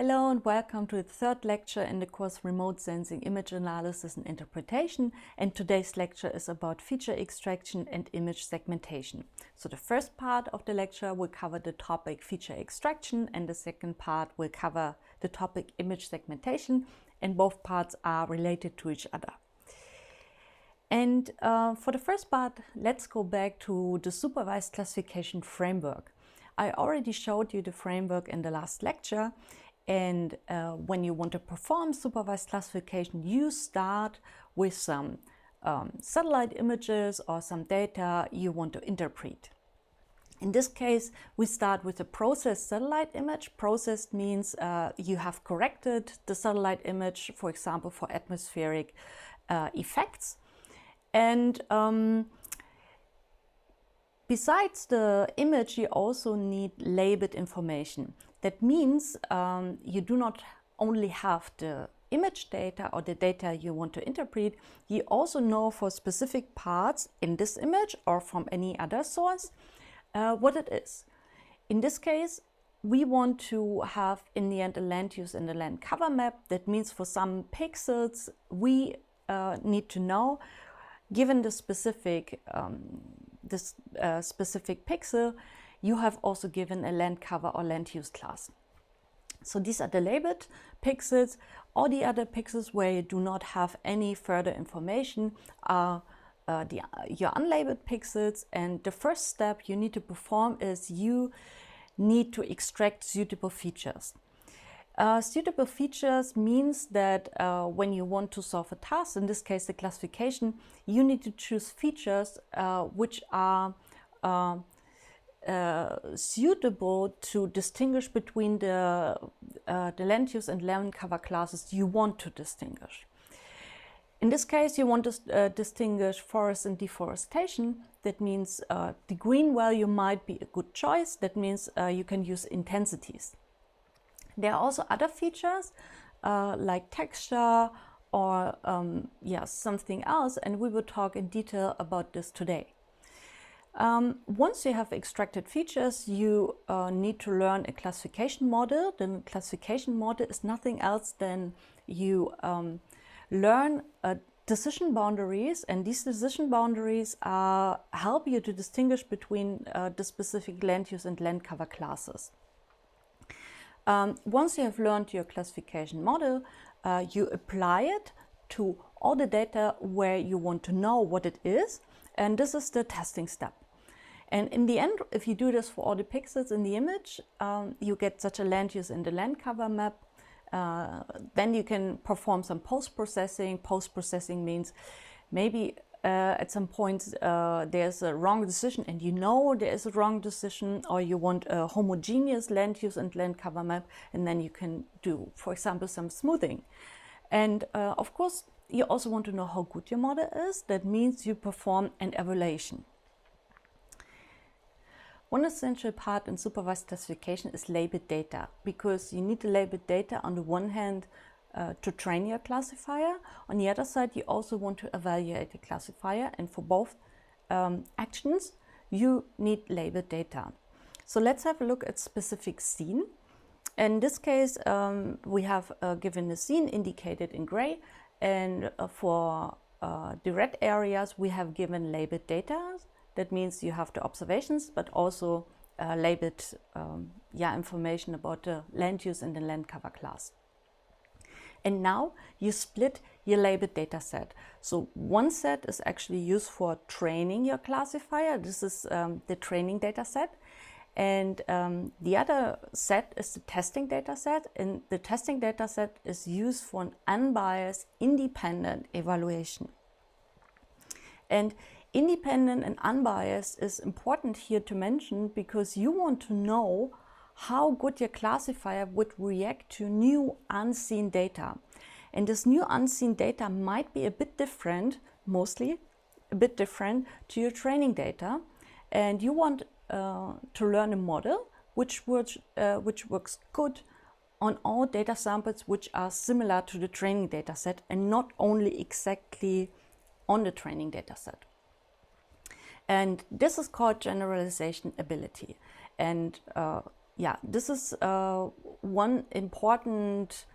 Hello and welcome to the third lecture in the course Remote Sensing Image Analysis and Interpretation, and today's lecture is about feature extraction and image segmentation. So the first part of the lecture will cover the topic feature extraction and the second part will cover the topic image segmentation, and both parts are related to each other. And for the first part, let's go back to the supervised classification framework. I already showed you the framework in the last lecture. And when you want to perform supervised classification, you start with some satellite images or some data you want to interpret. In this case, we start with a processed satellite image. Processed means you have corrected the satellite image, for example, for atmospheric effects. And besides the image, you also need labeled information. That means you do not only have the image data or the data you want to interpret, you also know for specific parts in this image or from any other source what it is. In this case, we want to have in the end a land use and a land cover map. That means for some pixels we need to know, given the specific specific pixel, you have also given a land cover or land use class. So these are the labeled pixels. All the other pixels where you do not have any further information are your unlabeled pixels. And the first step you need to perform is you need to extract suitable features. Suitable features means that when you want to solve a task, in this case the classification, you need to choose features which are suitable to distinguish between the land use and land cover classes you want to distinguish. In this case, you want to distinguish forest and deforestation. That means the green value might be a good choice. That means you can use intensities. There are also other features like texture or something else, and we will talk in detail about this today. Once you have extracted features, you need to learn a classification model. The classification model is nothing else than you learn decision boundaries, and these decision boundaries help you to distinguish between the specific land use and land cover classes. Once you have learned your classification model, you apply it to all the data where you want to know what it is, and this is the testing step. And in the end, if you do this for all the pixels in the image, you get such a land use in the land cover map. Then you can perform some post-processing. Post-processing means maybe at some point there's a wrong decision and you know there is a wrong decision, or you want a homogeneous land use and land cover map, and then you can do, for example, some smoothing. And of course, you also want to know how good your model is. That means you perform an evaluation. One essential part in supervised classification is labeled data, because you need the labeled data on the one hand to train your classifier. On the other side, you also want to evaluate the classifier, and for both actions, you need labeled data. So let's have a look at specific scene. In this case, we have given the scene indicated in gray, and for the red areas, we have given labeled data. That means you have the observations, but also labeled information about the land use and the land cover class. And now you split your labeled data set. So one set is actually used for training your classifier. This is the training data set. And the other set is the testing data set. And the testing data set is used for an unbiased, independent evaluation. And independent and unbiased is important here to mention, because you want to know how good your classifier would react to new unseen data. And this new unseen data might be a bit different, mostly a bit different to your training data. And you want to learn a model which works good on all data samples which are similar to the training data set, and not only exactly on the training data set. And this is called generalization ability. And yeah, this is one important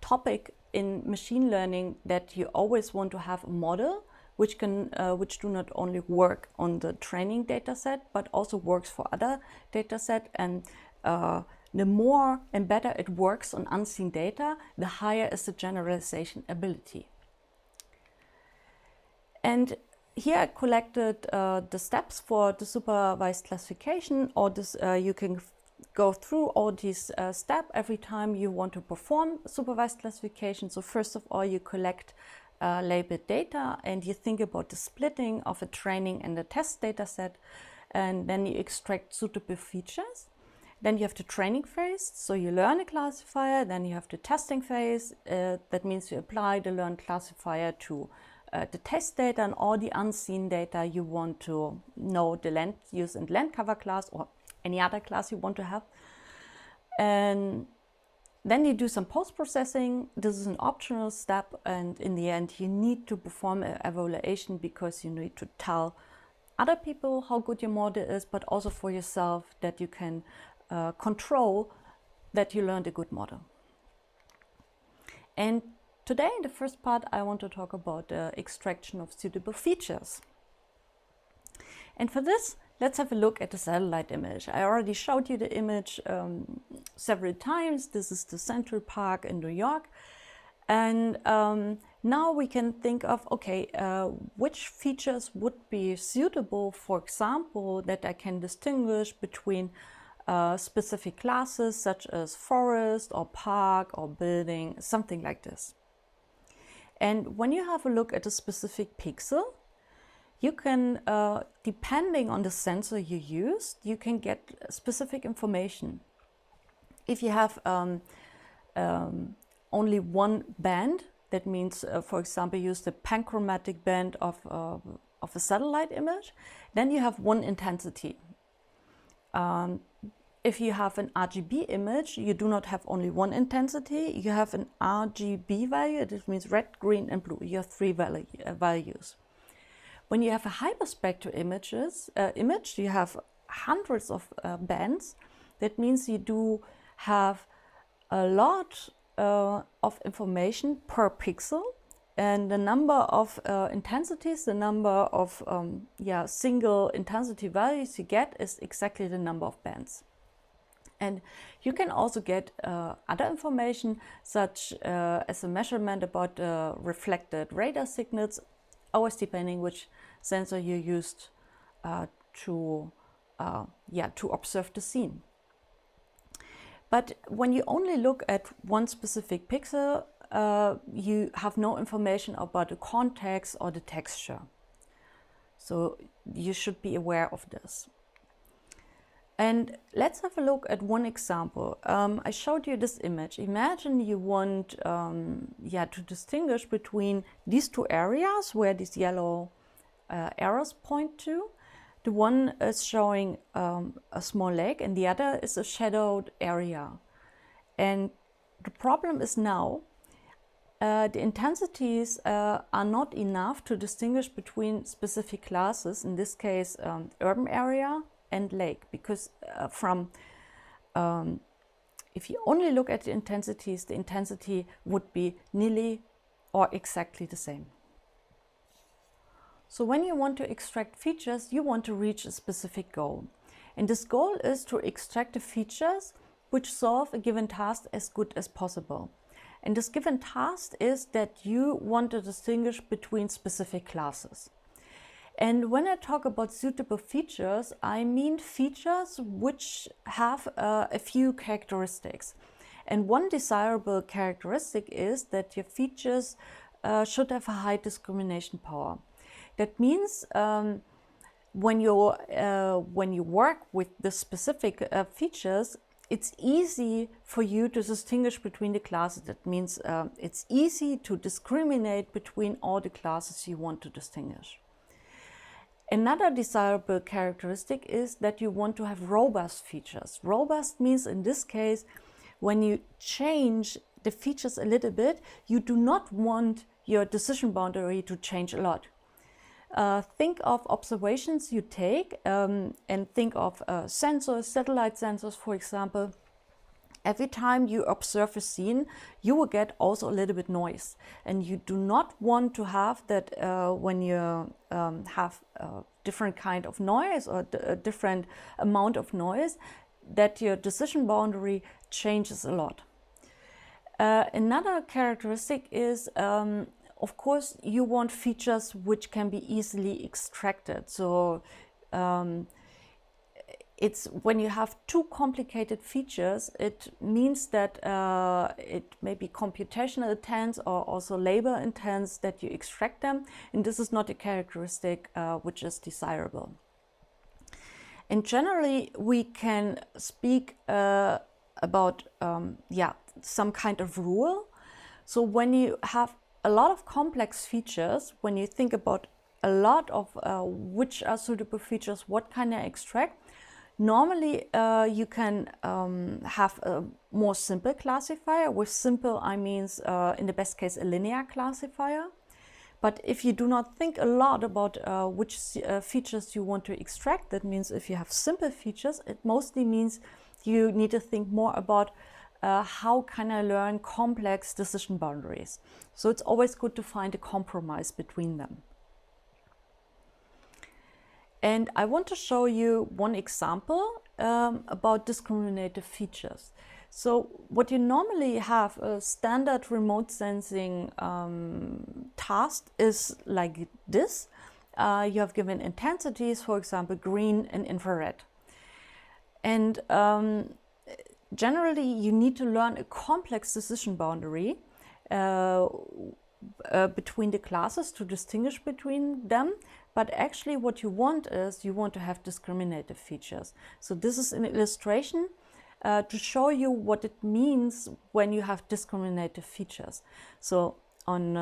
topic in machine learning, that you always want to have a model which do not only work on the training data set, but also works for other data set. And the more and better it works on unseen data, the higher is the generalization ability. And here I collected the steps for the supervised classification, or this, you can go through all these steps every time you want to perform supervised classification. So first of all, you collect labeled data, and you think about the splitting of a training and a test data set, and then you extract suitable features. Then you have the training phase, so you learn a classifier. Then you have the testing phase, that means you apply the learned classifier to the test data and all the unseen data you want to know, the land use and land cover class or any other class you want to have. And then you do some post-processing. This is an optional step, and in the end you need to perform an evaluation, because you need to tell other people how good your model is, but also for yourself, that you can control that you learned a good model. And today, in the first part, I want to talk about the extraction of suitable features. And for this, let's have a look at the satellite image. I already showed you the image several times. This is the Central Park in New York. And now we can think of, okay, which features would be suitable, for example, that I can distinguish between specific classes such as forest or park or building, something like this. And when you have a look at a specific pixel, you can, depending on the sensor you use, you can get specific information. If you have only one band, that means, for example, use the panchromatic band of a satellite image, then you have one intensity. If you have an RGB image, you do not have only one intensity, you have an RGB value, this means red, green and blue, you have three values. When you have a hyperspectral image, you have hundreds of bands. That means you do have a lot of information per pixel, and the number of intensities, the number of single intensity values you get is exactly the number of bands. And you can also get other information, such as a measurement about reflected radar signals, always depending which sensor you used to observe the scene. But when you only look at one specific pixel, you have no information about the context or the texture. So you should be aware of this. And let's have a look at one example. I showed you this image. Imagine you want to distinguish between these two areas where these yellow arrows point to. The one is showing a small lake, and the other is a shadowed area. And the problem is now the intensities are not enough to distinguish between specific classes, in this case urban area and lake, because if you only look at the intensities, the intensity would be nearly or exactly the same. So when you want to extract features, you want to reach a specific goal. And this goal is to extract the features which solve a given task as good as possible. And this given task is that you want to distinguish between specific classes. And when I talk about suitable features, I mean features which have a few characteristics. And one desirable characteristic is that your features should have a high discrimination power. That means when you work with the specific features, it's easy for you to distinguish between the classes. That means it's easy to discriminate between all the classes you want to distinguish. Another desirable characteristic is that you want to have robust features. Robust means, in this case, when you change the features a little bit, you do not want your decision boundary to change a lot. Think of observations you take and think of sensors, satellite sensors, for example. Every time you observe a scene, you will get also a little bit noise. And you do not want to have that when you have a different kind of noise or a different amount of noise, that your decision boundary changes a lot. Another characteristic is, of course, you want features which can be easily extracted. So it's when you have too complicated features, it means that it may be computational intense or also labor intense that you extract them, and this is not a characteristic which is desirable. And generally, we can speak about some kind of rule. So when you have a lot of complex features, when you think about a lot of which are suitable features, what can I extract? Normally, you can have a more simple classifier. With simple, I mean, in the best case, a linear classifier. But if you do not think a lot about which features you want to extract, that means if you have simple features, it mostly means you need to think more about how can I learn complex decision boundaries. So it's always good to find a compromise between them. And I want to show you one example about discriminative features. So what you normally have, a standard remote sensing task is like this. You have given intensities, for example, green and infrared. And generally, you need to learn a complex decision boundary between the classes to distinguish between them. But actually what you want is you want to have discriminative features. So this is an illustration to show you what it means when you have discriminative features. So on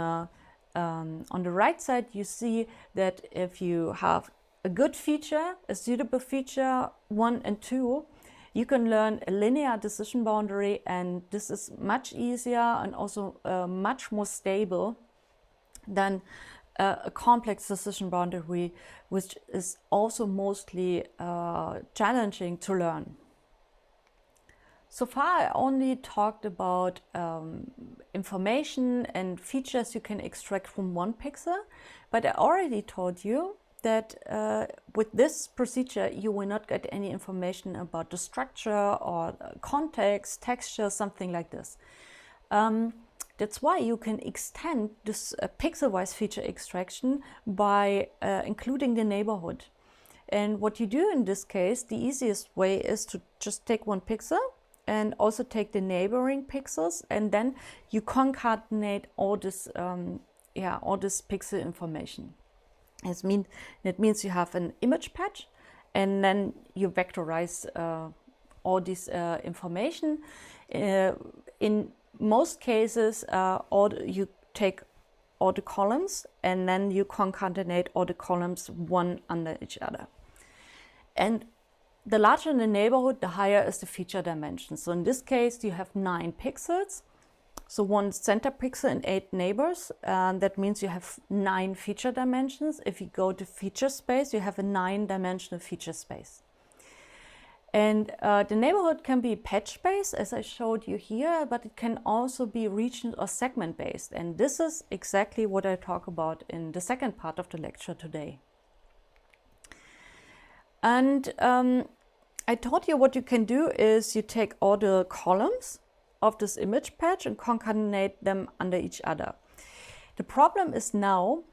the right side, you see that if you have a good feature, a suitable feature 1 and 2, you can learn a linear decision boundary, and this is much easier and also much more stable than a complex decision boundary, which is also mostly challenging to learn. So far, I only talked about information and features you can extract from one pixel, but I already told you that with this procedure, you will not get any information about the structure or context, texture, something like this. That's why you can extend this pixel-wise feature extraction by including the neighborhood. And what you do in this case, the easiest way is to just take one pixel and also take the neighboring pixels, and then you concatenate all this pixel information. That means you have an image patch, and then you vectorize all this information. In most cases, you take all the columns and then you concatenate all the columns one under each other. And the larger the neighborhood, the higher is the feature dimension. So in this case, you have 9 pixels. So 1 center pixel and 8 neighbors. That means you have 9 feature dimensions. If you go to feature space, you have a 9-dimensional feature space. And the neighborhood can be patch-based, as I showed you here, but it can also be region or segment-based. And this is exactly what I talk about in the second part of the lecture today. And I told you what you can do is you take all the columns of this image patch and concatenate them under each other. The problem is now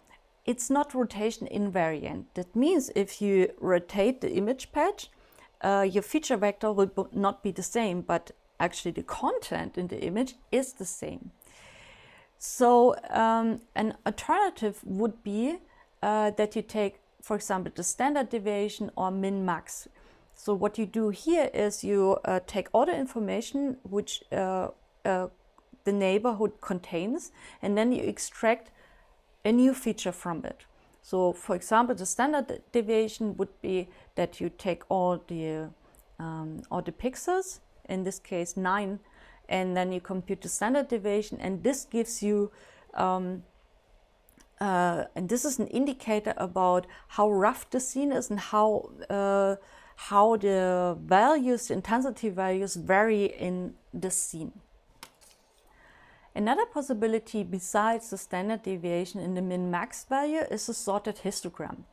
it's not rotation invariant. That means if you rotate the image patch, your feature vector will not be the same, but actually the content in the image is the same. So an alternative would be that you take, for example, the standard deviation or min-max. So what you do here is you take all the information which the neighborhood contains, and then you extract a new feature from it. So for example, the standard deviation would be that you take all the pixels, in this case 9, and then you compute the standard deviation, and this gives you and this is an indicator about how rough the scene is and how the values, the intensity values vary in the scene. Another possibility besides the standard deviation in the min-max value is a sorted histogram.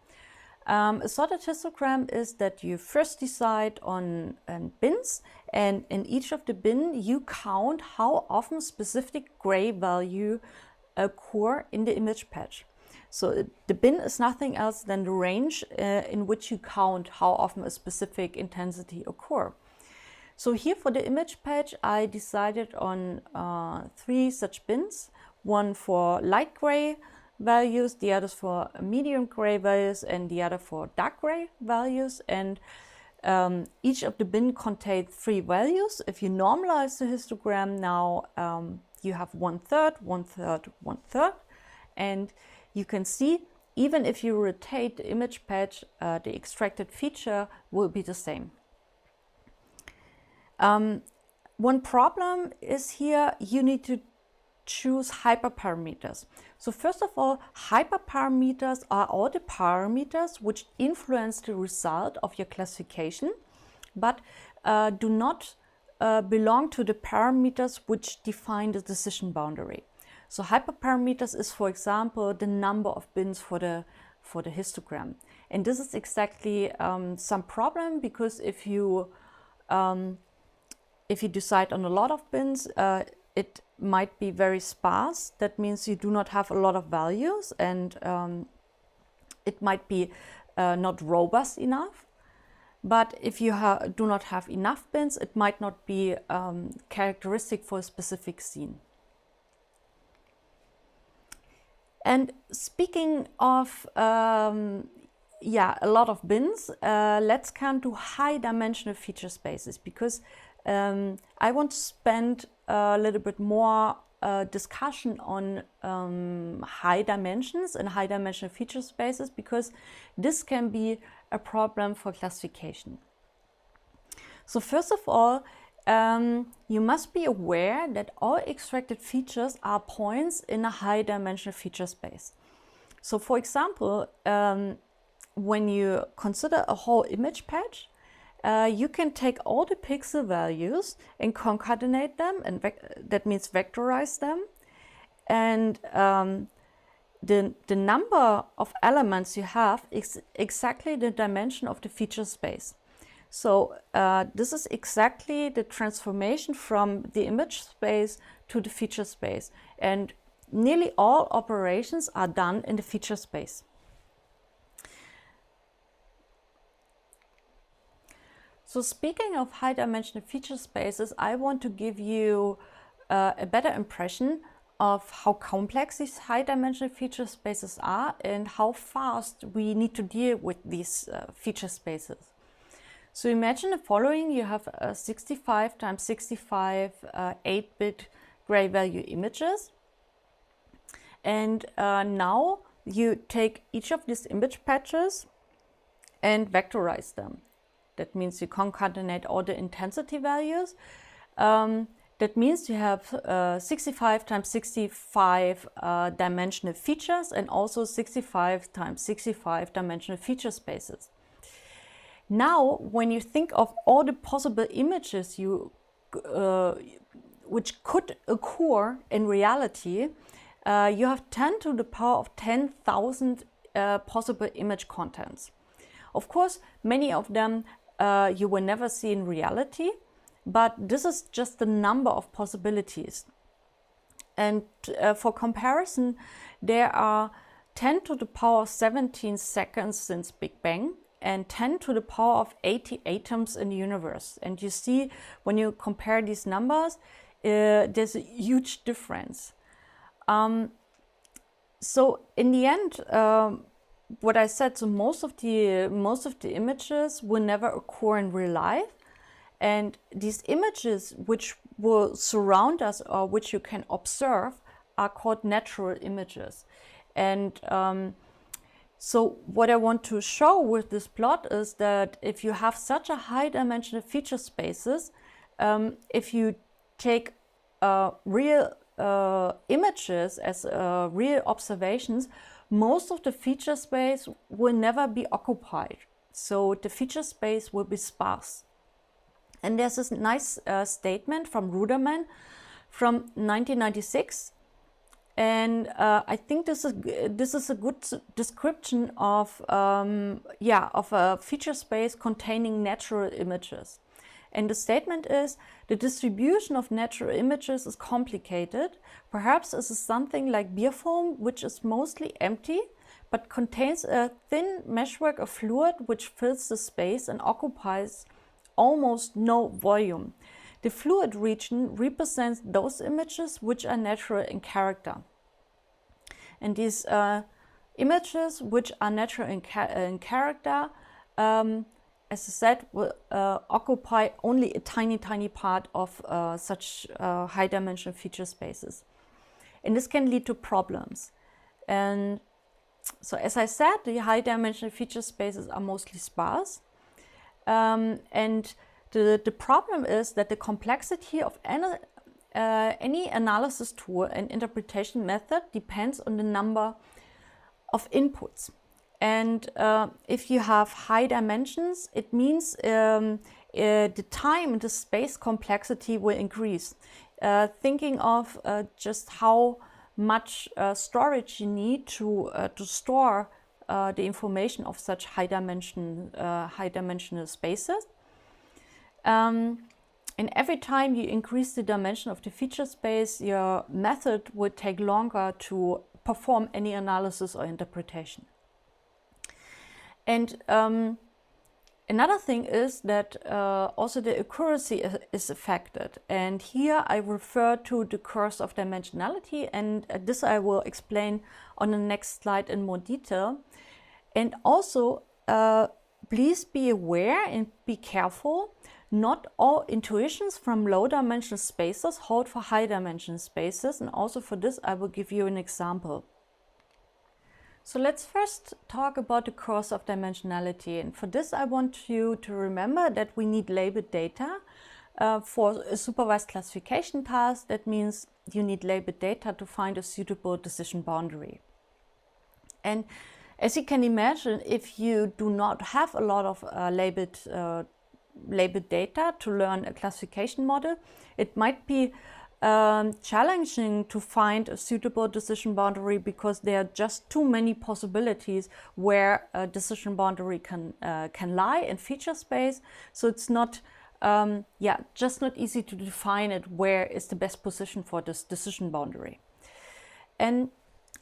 A sorted histogram is that you first decide on bins, and in each of the bin you count how often specific gray value occur in the image patch. So the bin is nothing else than the range in which you count how often a specific intensity occur. So here for the image patch, I decided on 3 such bins, one for light gray values, the others for medium gray values, and the other for dark gray values. And each of the bin contained 3 values. If you normalize the histogram now, you have 1/3, 1/3, 1/3. And you can see, even if you rotate the image patch, the extracted feature will be the same. One problem is here, you need to choose hyperparameters. So first of all, hyperparameters are all the parameters which influence the result of your classification, but do not belong to the parameters which define the decision boundary. So hyperparameters is, for example, the number of bins for the histogram. And this is exactly some problem, because if you decide on a lot of bins, it might be very sparse. That means you do not have a lot of values, and it might be not robust enough. But if you do not have enough bins, it might not be characteristic for a specific scene. And speaking of a lot of bins, let's come to high dimensional feature spaces, because I want to spend a little bit more discussion on high dimensions and high dimensional feature spaces, because this can be a problem for classification. So first of all, you must be aware that all extracted features are points in a high dimensional feature space. So for example, when you consider a whole image patch, you can take all the pixel values and concatenate them, and that means vectorize them. And the number of elements you have is exactly the dimension of the feature space. So this is exactly the transformation from the image space to the feature space. And nearly all operations are done in the feature space. So speaking of high dimensional feature spaces, I want to give you a better impression of how complex these high dimensional feature spaces are and how fast we need to deal with these feature spaces. So imagine the following: you have 65 times 65 8-bit gray value images. And now you take each of these image patches and vectorize them. That means you concatenate all the intensity values. That means you have 65 times 65 dimensional features, and also 65 times 65 dimensional feature spaces. Now, when you think of all the possible images which could occur in reality, you have 10 to the power of 10,000 possible image contents. Of course, many of them you will never see in reality, but this is just the number of possibilities. And for comparison, there are 10 to the power of 17 seconds since Big Bang, and 10 to the power of 80 atoms in the universe. And you see, when you compare these numbers, there's a huge difference. So in the end, what I said, so most of the images will never occur in real life, and these images which will surround us or which you can observe are called natural images. And so what I want to show with this plot is that if you have such a high dimensional feature spaces, if you take real images as real observations, most of the feature space will never be occupied. So the feature space will be sparse. And there's this nice statement from Ribana from 1996. And I think this is a good description of a feature space containing natural images. And the statement is, the distribution of natural images is complicated. Perhaps this is something like beer foam, which is mostly empty, but contains a thin meshwork of fluid which fills the space and occupies almost no volume. The fluid region represents those images which are natural in character. And these images which are natural in character, as I said, will occupy only a tiny part of such high-dimensional feature spaces. And this can lead to problems. And so, as I said, the high-dimensional feature spaces are mostly sparse. And the problem is that the complexity of any analysis tool and interpretation method depends on the number of inputs. And if you have high dimensions, it means the time and the space complexity will increase. Thinking of just how much storage you need to store the information of such high dimensional spaces. And every time you increase the dimension of the feature space, your method would take longer to perform any analysis or interpretation. And another thing is that also the accuracy is affected. And here I refer to the curse of dimensionality, and this I will explain on the next slide in more detail. And also, please be aware and be careful. Not all intuitions from low dimensional spaces hold for high dimensional spaces, and also for this I will give you an example. So let's first talk about the curse of dimensionality, and for this I want you to remember that we need labeled data for a supervised classification task. That means you need labeled data to find a suitable decision boundary. And as you can imagine, if you do not have a lot of labeled data to learn a classification model, it might be challenging to find a suitable decision boundary because there are just too many possibilities where a decision boundary can lie in feature space. So it's not just not easy to define it where is the best position for this decision boundary. And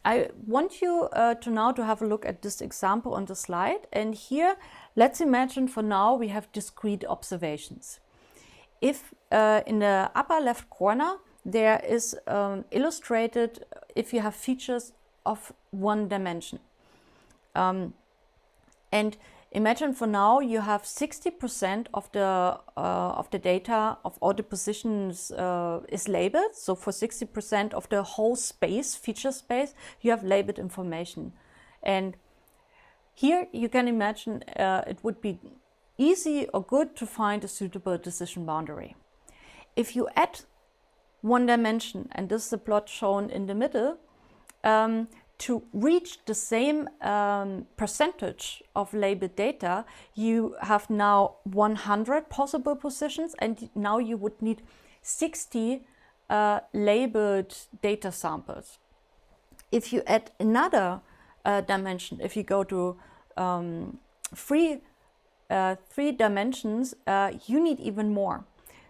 I want you to now have a look at this example on the slide. And here, let's imagine for now we have discrete observations. If in the upper left corner there is illustrated if you have features of one dimension. And imagine for now you have 60% of the data of all the positions is labeled. So for 60% of the whole space, feature space, you have labeled information. And here you can imagine it would be easy or good to find a suitable decision boundary. If you add one dimension, and this is the plot shown in the middle, to reach the same percentage of labeled data, you have now 100 possible positions, and now you would need 60 labeled data samples. If you add another dimension, if you go to three dimensions, you need even more.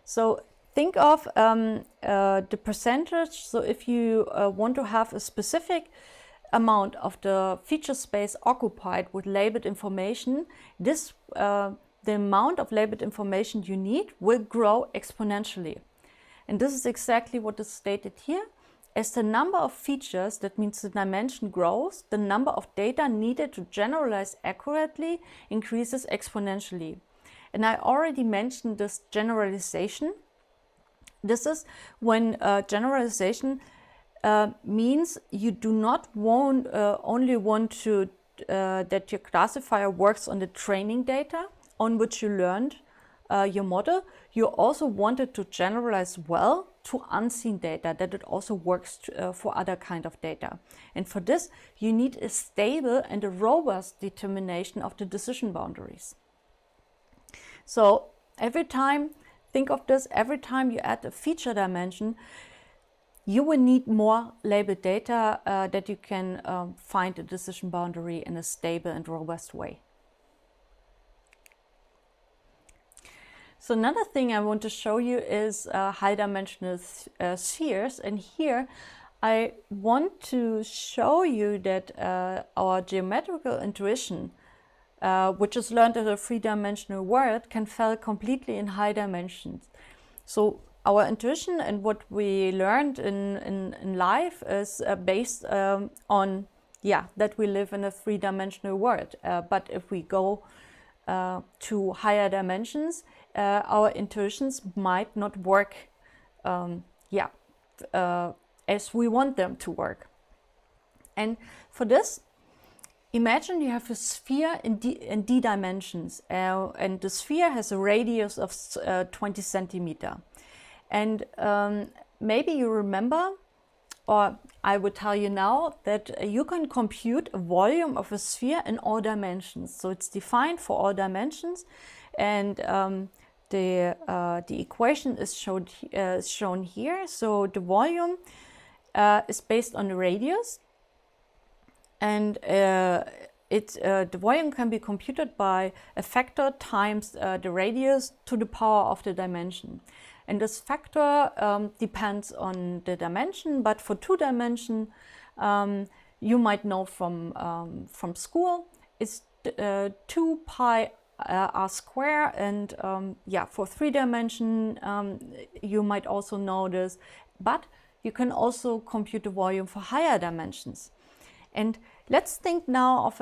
So think of the percentage. So if you want to have a specific amount of the feature space occupied with labeled information, this the amount of labeled information you need will grow exponentially. And this is exactly what is stated here. As the number of features, that means the dimension grows, the number of data needed to generalize accurately increases exponentially. And I already mentioned this generalization. This is when generalization means you do not only want to that your classifier works on the training data on which you learned your model. You also want it to generalize well to unseen data, that it also works for other kind of data. And for this, you need a stable and a robust determination of the decision boundaries. So every time, think of this, every time you add a feature dimension, you will need more labeled data that you can find a decision boundary in a stable and robust way. So another thing I want to show you is high dimensional spheres, and here I want to show you that our geometrical intuition, which is learned in a three-dimensional world, can fall completely in high dimensions. So our intuition and what we learned in life is based on, that we live in a three-dimensional world. But if we go to higher dimensions, our intuitions might not work as we want them to work. And for this, imagine you have a sphere in d dimensions, and the sphere has a radius of 20 centimeter. And maybe you remember, or I would tell you now, that you can compute a volume of a sphere in all dimensions. So it's defined for all dimensions, and the equation is shown here. So the volume is based on the radius, and the volume can be computed by a factor times the radius to the power of the dimension. And this factor depends on the dimension, but for 2 dimension, you might know from school, it's 2 pi r square, and for 3 dimension, you might also know this, but you can also compute the volume for higher dimensions. And let's think now of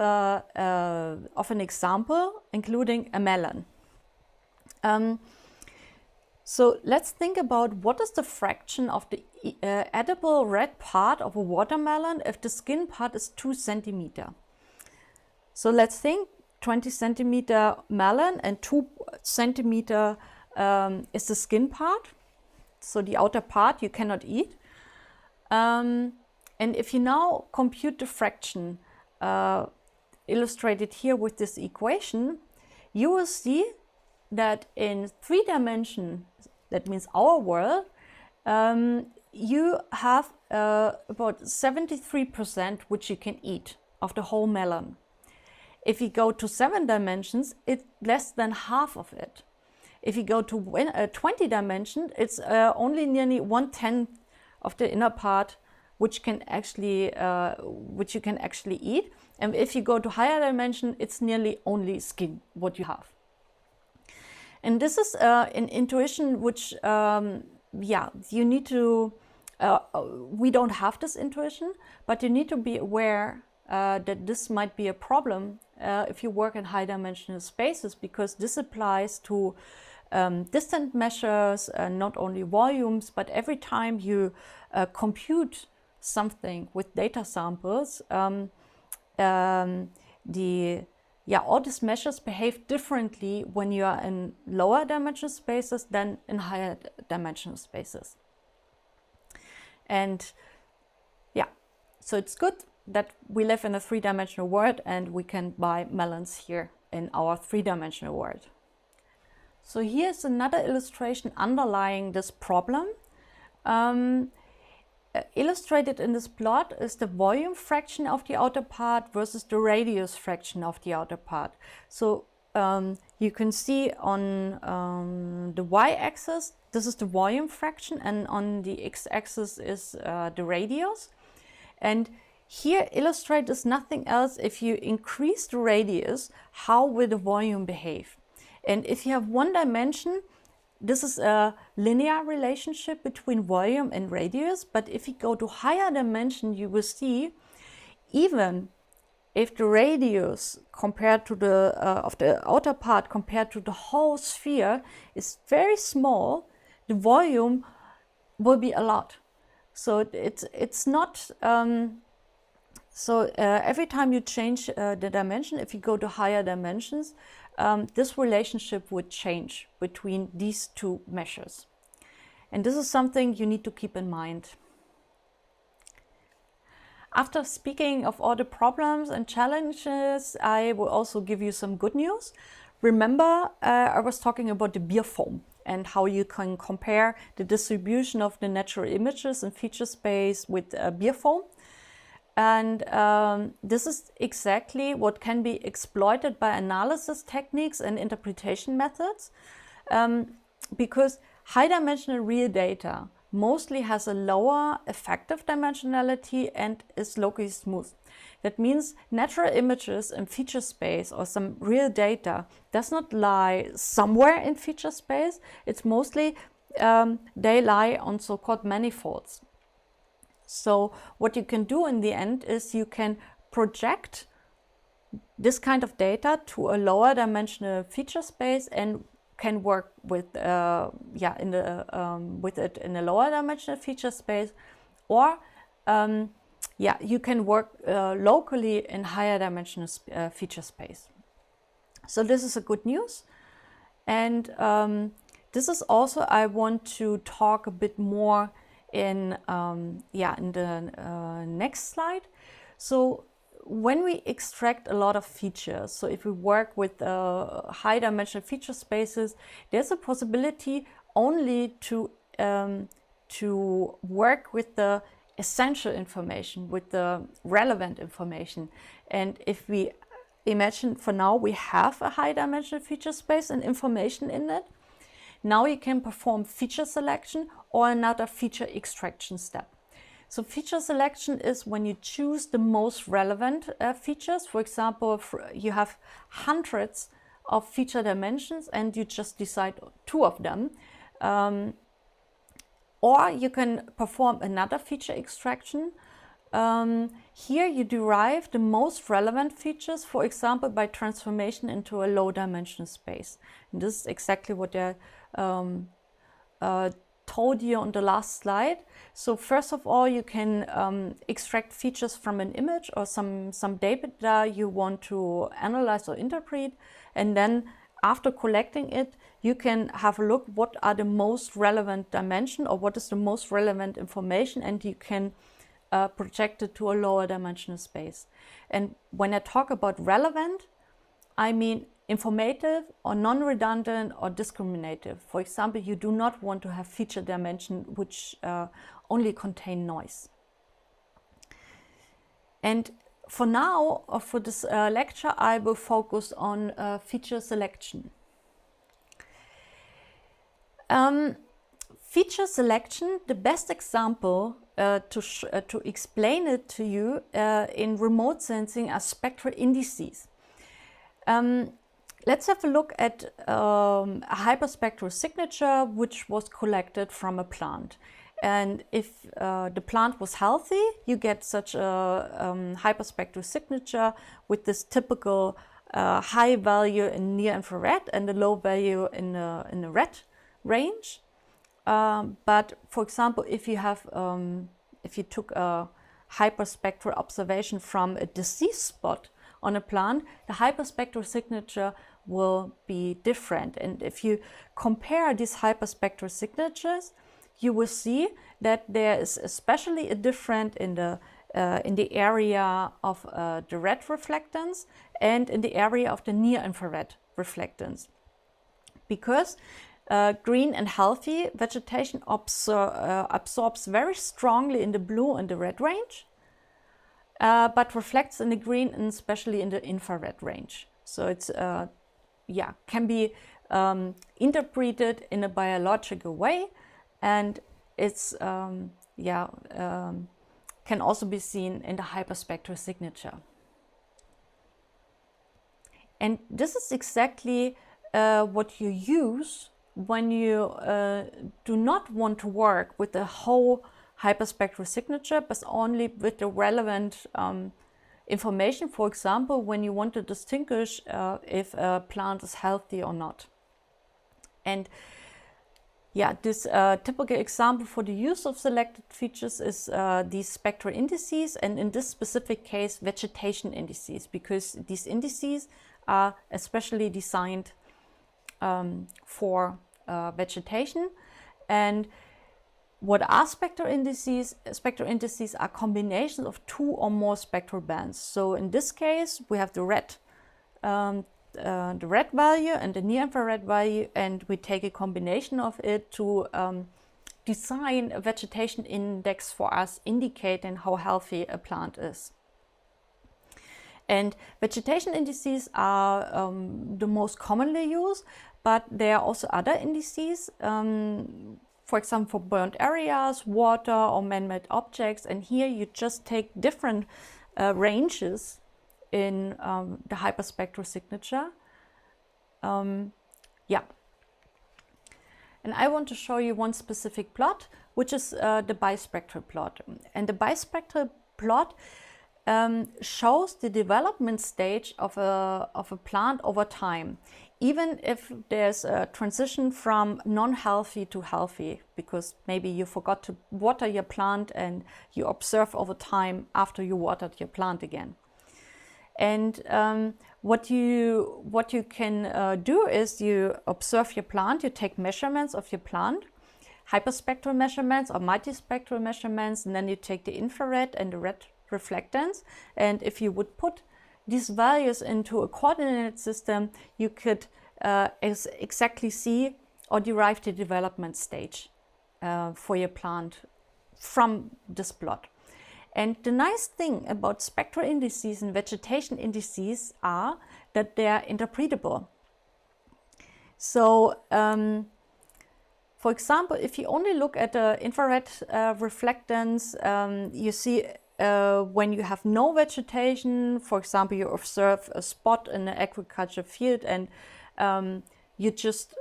an example, including a melon. So let's think about what is the fraction of the edible red part of a watermelon if the skin part is 2 centimeter. So let's think 20 centimeter melon and 2 centimeter is the skin part. So the outer part you cannot eat. And if you now compute the fraction illustrated here with this equation, you will see that in 3 dimensions, that means our world, you have about 73% which you can eat of the whole melon. If you go to 7 dimensions, it's less than half of it. If you go to 20 dimensions, it's only nearly 1/10 of the inner part which you can actually eat. And if you go to higher dimension, it's nearly only skin what you have. And this is an intuition which, you need to, we don't have this intuition, but you need to be aware that this might be a problem if you work in high dimensional spaces, because this applies to distant measures, not only volumes, but every time you compute something with data samples, all these measures behave differently when you are in lower dimensional spaces than in higher dimensional spaces. And so it's good that we live in a 3-dimensional world and we can buy melons here in our 3-dimensional world. So here's another illustration underlying this problem. Illustrated in this plot is the volume fraction of the outer part versus the radius fraction of the outer part. So you can see on the y-axis, this is the volume fraction, and on the x-axis is the radius. And here illustrate is nothing else. If you increase the radius, how will the volume behave? And if you have 1 dimension, this is a linear relationship between volume and radius, but if you go to higher dimension, you will see even if the radius compared to the of the outer part compared to the whole sphere is very small, the volume will be a lot. So it's not. Every time you change the dimension, if you go to higher dimensions, this relationship would change between these 2 measures. And this is something you need to keep in mind. After speaking of all the problems and challenges, I will also give you some good news. Remember, I was talking about the beer foam and how you can compare the distribution of the natural images in feature space with beer foam. And this is exactly what can be exploited by analysis techniques and interpretation methods, because high-dimensional real data mostly has a lower effective dimensionality and is locally smooth. That means natural images in feature space or some real data does not lie somewhere in feature space. It's mostly, they lie on so-called manifolds. So what you can do in the end is you can project this kind of data to a lower dimensional feature space and can work with with it in a lower dimensional feature space, or you can work locally in higher dimensional feature space. So this is a good news, and this is also I want to talk a bit more in the next slide. So when we extract a lot of features, so if we work with high dimensional feature spaces, there's a possibility only to work with the essential information, with the relevant information. And if we imagine for now we have a high dimensional feature space and information in it, now you can perform feature selection or another feature extraction step. So feature selection is when you choose the most relevant features. For example, you have hundreds of feature dimensions and you just decide 2 of them. Or you can perform another feature extraction. Here you derive the most relevant features, for example, by transformation into a low dimensional space. And this is exactly what I told you on the last slide. So first of all, you can extract features from an image or some data you want to analyze or interpret, and then after collecting it, you can have a look what are the most relevant dimension or what is the most relevant information, and you can project it to a lower dimensional space. And when I talk about relevant, I mean informative or non-redundant or discriminative. For example, you do not want to have feature dimension which only contain noise. And for now, or for this lecture, I will focus on feature selection. Feature selection, the best example to explain it to you in remote sensing are spectral indices. Let's have a look at a hyperspectral signature which was collected from a plant. And if the plant was healthy, you get such a hyperspectral signature with this typical high value in near infrared and a low value in the red range. But for example, if you took a hyperspectral observation from a disease spot on a plant, the hyperspectral signature will be different. And if you compare these hyperspectral signatures, you will see that there is especially a difference in the area of the red reflectance and in the area of the near infrared reflectance, because green and healthy vegetation absorbs very strongly in the blue and the red range, but reflects in the green and especially in the infrared range. So it's can be interpreted in a biological way, and it's can also be seen in the hyperspectral signature. And this is exactly what you use when you do not want to work with the whole hyperspectral signature, but only with the relevant information. For example, when you want to distinguish if a plant is healthy or not. And this typical example for the use of selected features is these spectral indices, and in this specific case, vegetation indices, because these indices are especially designed for vegetation. And What are spectral indices? Spectral indices are combinations of two or more spectral bands. So in this case, we have the red value and the near-infrared value, and we take a combination of it to design a vegetation index for us, indicating how healthy a plant is. And vegetation indices are the most commonly used, but there are also other indices. For example, for burnt areas, water, or man-made objects. And here you just take different ranges in the hyperspectral signature. Yeah. And I want to show you one specific plot, which is the bispectral plot. And the bispectral plot shows the development stage of a plant over time, even if there's a transition from non-healthy to healthy, because maybe you forgot to water your plant and you observe over time after you watered your plant again. And what you can do is you observe your plant, you take measurements of your plant, hyperspectral measurements or multispectral measurements, and then you take the infrared and the red reflectance. And if you would put these values into a coordinate system, you could exactly see or derive the development stage for your plant from this plot. And the nice thing about spectral indices and vegetation indices are that they are interpretable. So, for example, if you only look at the infrared reflectance, you see when you have no vegetation, for example, you observe a spot in an agriculture field and you just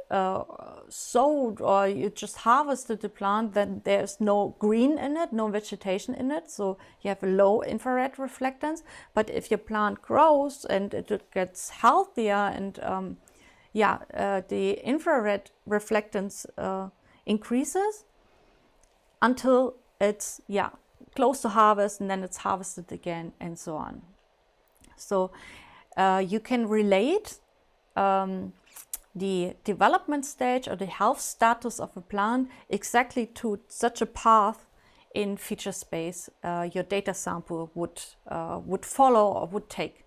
sowed or you just harvested the plant, then there's no green in it, no vegetation in it, so you have a low infrared reflectance. But if your plant grows and it gets healthier and the infrared reflectance increases until it's close to harvest, and then it's harvested again, and so on. So you can relate the development stage or the health status of a plant exactly to such a path in feature space your data sample would follow or would take.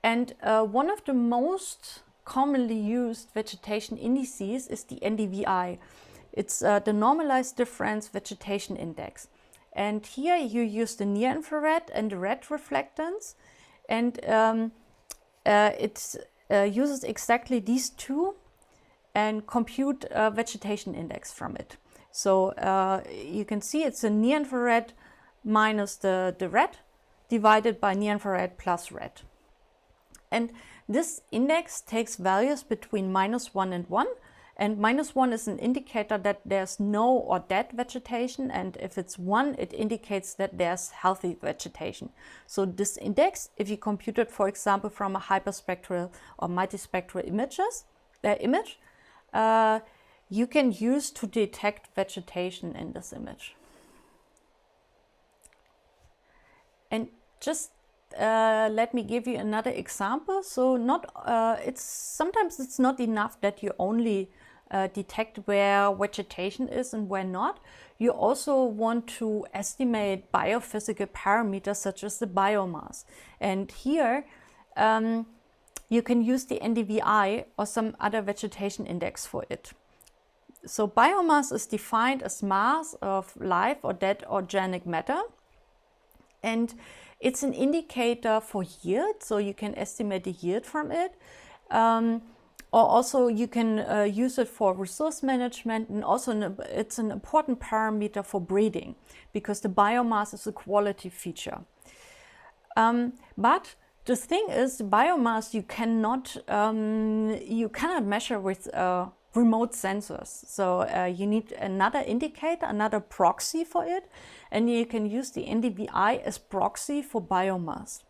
And one of the most commonly used vegetation indices is the NDVI. It's the Normalized Difference Vegetation Index. And here you use the near-infrared and the red reflectance. And it uses exactly these two and compute a vegetation index from it. So you can see it's a near-infrared minus the red divided by near-infrared plus red. And this index takes values between -1 and 1. And -1 is an indicator that there's no or dead vegetation. And if it's 1, it indicates that there's healthy vegetation. So this index, if you compute it, for example, from a hyperspectral or multispectral image, you can use to detect vegetation in this image. And just let me give you another example. So sometimes it's not enough that you only detect where vegetation is and where not. You also want to estimate biophysical parameters such as the biomass. And here you can use the NDVI or some other vegetation index for it. So biomass is defined as mass of live or dead organic matter. And it's an indicator for yield, so you can estimate the yield from it. Or also you can use it for resource management, and also it's an important parameter for breeding because the biomass is a quality feature. But the thing is, the biomass you cannot measure with remote sensors. So you need another indicator, another proxy for it, and you can use the NDVI as proxy for biomass.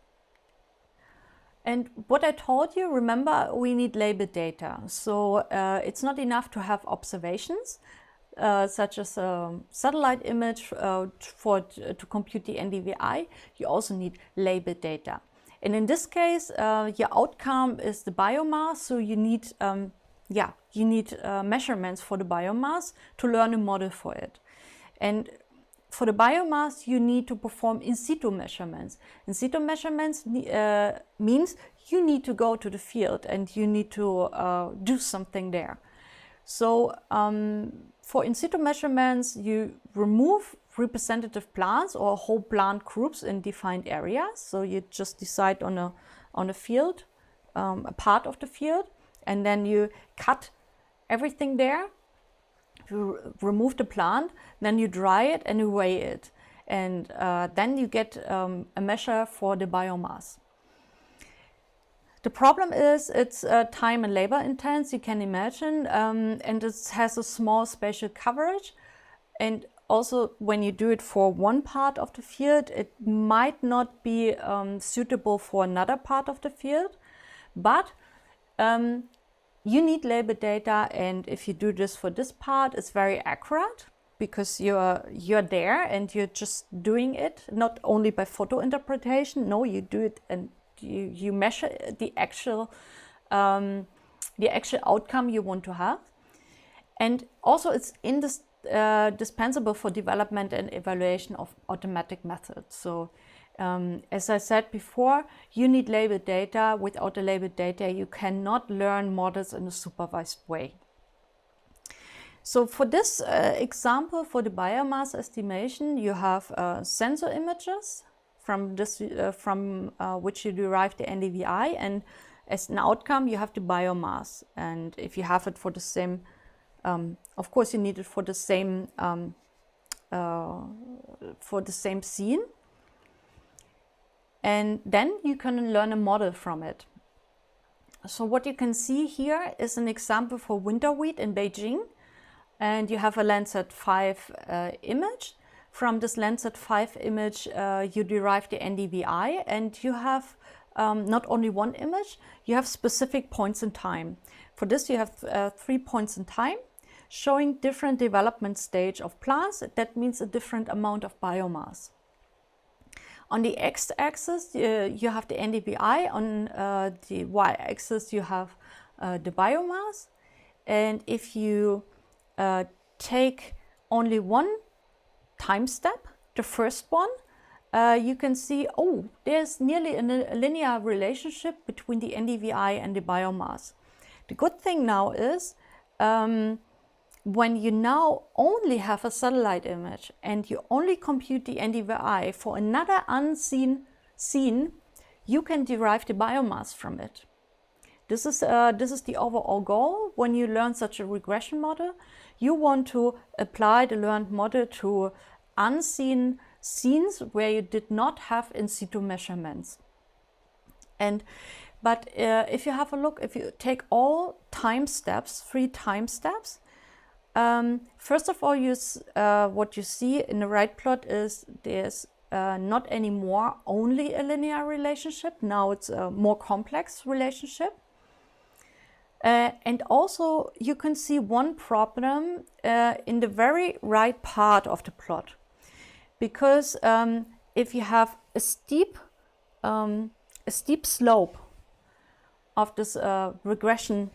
And what I told you, remember, we need labeled data. So it's not enough to have observations, such as a satellite image to compute the NDVI. You also need labeled data. And in this case, your outcome is the biomass. So you need yeah, you need measurements for the biomass to learn a model for it. And for the biomass, you need to perform in situ measurements. In situ measurements means you need to go to the field and you need to do something there. So for in situ measurements, you remove representative plants or whole plant groups in defined areas. So you just decide on a field, a part of the field, and then you cut everything there. You remove the plant, then you dry it and you weigh it. And then you get a measure for the biomass. The problem is it's time and labor intense, you can imagine, and it has a small spatial coverage. And also when you do it for one part of the field, it might not be suitable for another part of the field. But you need labor data, and if you do this for this part, it's very accurate because you're there and you're just doing it, not only by photo interpretation. No, you do it and you measure the actual outcome you want to have. And also it's indispensable for development and evaluation of automatic methods. So as I said before, you need labeled data. Without the labeled data, you cannot learn models in a supervised way. So for this example, for the biomass estimation, you have sensor images from which you derive the NDVI, and as an outcome, you have the biomass. And if you have it for the same, of course, you need it for the same scene. And then you can learn a model from it. So what you can see here is an example for winter wheat in Beijing. And you have a Landsat 5 image. From this Landsat 5 image, you derive the NDVI, and you have not only one image, you have specific points in time. For this, you have 3 points in time showing different development stage of plants. That means a different amount of biomass. On the x-axis, you have the NDVI. On the y-axis, you have the biomass. And if you take only one time step, the first one, you can see, oh, there's nearly a linear relationship between the NDVI and the biomass. The good thing now is, when you now only have a satellite image and you only compute the NDVI for another unseen scene, you can derive the biomass from it. This is the overall goal when you learn such a regression model. You want to apply the learned model to unseen scenes where you did not have in situ measurements. But if you have a look, if you take all time steps, 3 time steps, first of all, what you see in the right plot is there's not anymore only a linear relationship. Now it's a more complex relationship. And also you can see one problem in the very right part of the plot. Because if you have a steep slope of this regression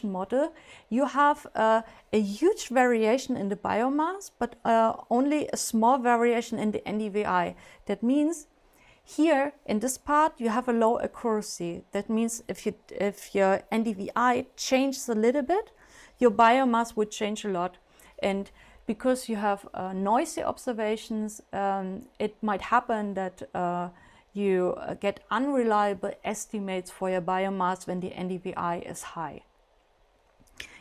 model, you have a huge variation in the biomass, but only a small variation in the NDVI. That means here in this part you have a low accuracy. That means if your NDVI changes a little bit, your biomass would change a lot. And because you have noisy observations, it might happen that you get unreliable estimates for your biomass when the NDVI is high.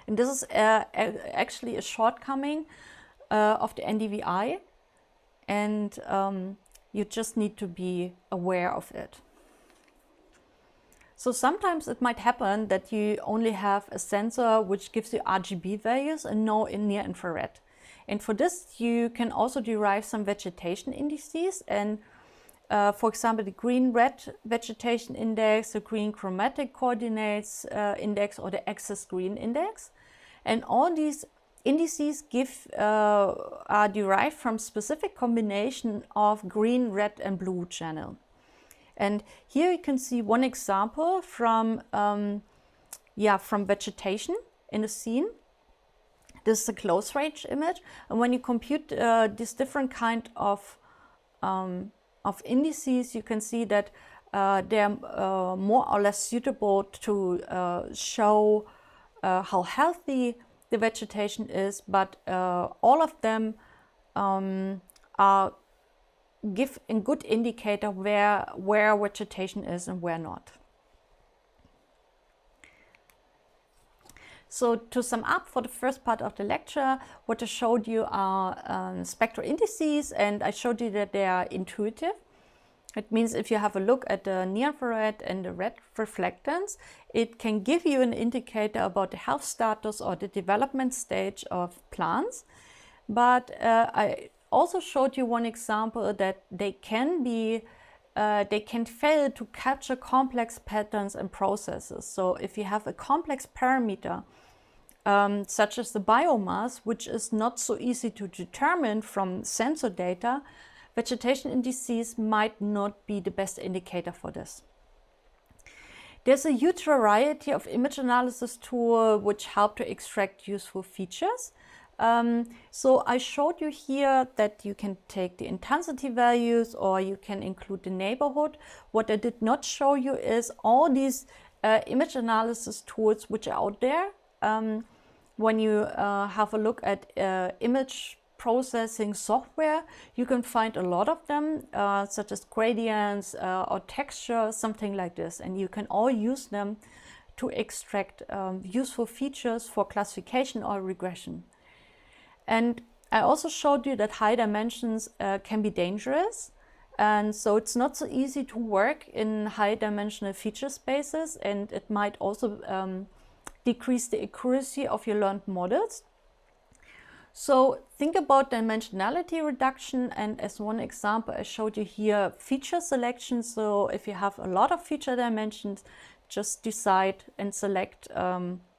And this is actually a shortcoming of the NDVI, and you just need to be aware of it. So sometimes it might happen that you only have a sensor which gives you RGB values and no near infrared. And for this, you can also derive some vegetation indices. And for example, the green-red vegetation index, the green chromatic coordinates index, or the axis green index. And all these indices are derived from specific combination of green, red, and blue channel. And here you can see one example from from vegetation in a scene. This is a close range image, and when you compute these different kind of indices, you can see that they're more or less suitable to show how healthy the vegetation is, but all of them give a good indicator where vegetation is and where not. So to sum up for the first part of the lecture, what I showed you are spectral indices, and I showed you that they are intuitive. It means if you have a look at the near-infrared and the red reflectance, it can give you an indicator about the health status or the development stage of plants. But I also showed you one example that they can fail to capture complex patterns and processes. So if you have a complex parameter, such as the biomass, which is not so easy to determine from sensor data, vegetation indices might not be the best indicator for this. There's a huge variety of image analysis tools which help to extract useful features. So I showed you here that you can take the intensity values or you can include the neighborhood. What I did not show you is all these image analysis tools which are out there. When you have a look at image processing software, you can find a lot of them, such as gradients or texture, something like this, and you can all use them to extract useful features for classification or regression. And I also showed you that high dimensions can be dangerous, and so it's not so easy to work in high dimensional feature spaces, and it might also decrease the accuracy of your learned models. So think about dimensionality reduction, and as one example I showed you here feature selection. So if you have a lot of feature dimensions, just decide and select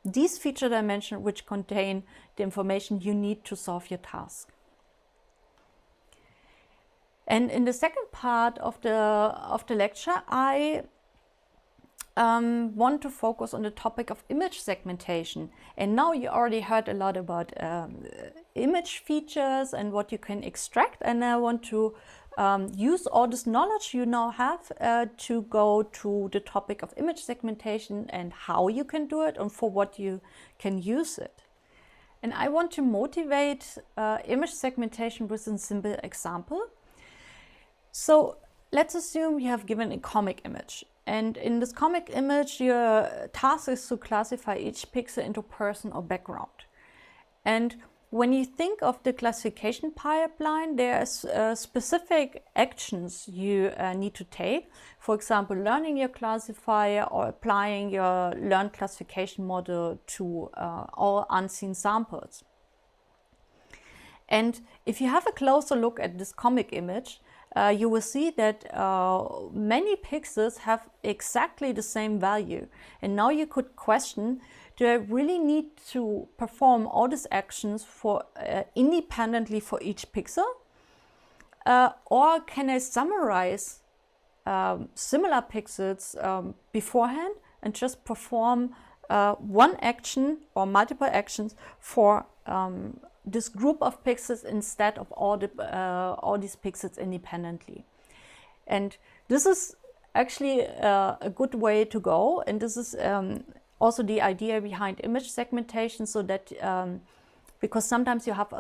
these feature dimensions which contain the information you need to solve your task. And in the second part of the lecture, I want to focus on the topic of image segmentation. And now you already heard a lot about image features and what you can extract. And I want to use all this knowledge you now have to go to the topic of image segmentation and how you can do it and for what you can use it. And I want to motivate image segmentation with a simple example. So let's assume you have given a comic image. And in this comic image, your task is to classify each pixel into person or background. And when you think of the classification pipeline, there's specific actions you need to take. For example, learning your classifier or applying your learned classification model to all unseen samples. And if you have a closer look at this comic image, you will see that many pixels have exactly the same value. And now you could question, do I really need to perform all these actions for independently for each pixel? Or can I summarize similar pixels beforehand and just perform one action or multiple actions for this group of pixels instead of all these pixels independently? And this is actually a good way to go, and this is also the idea behind image segmentation, so that because sometimes you have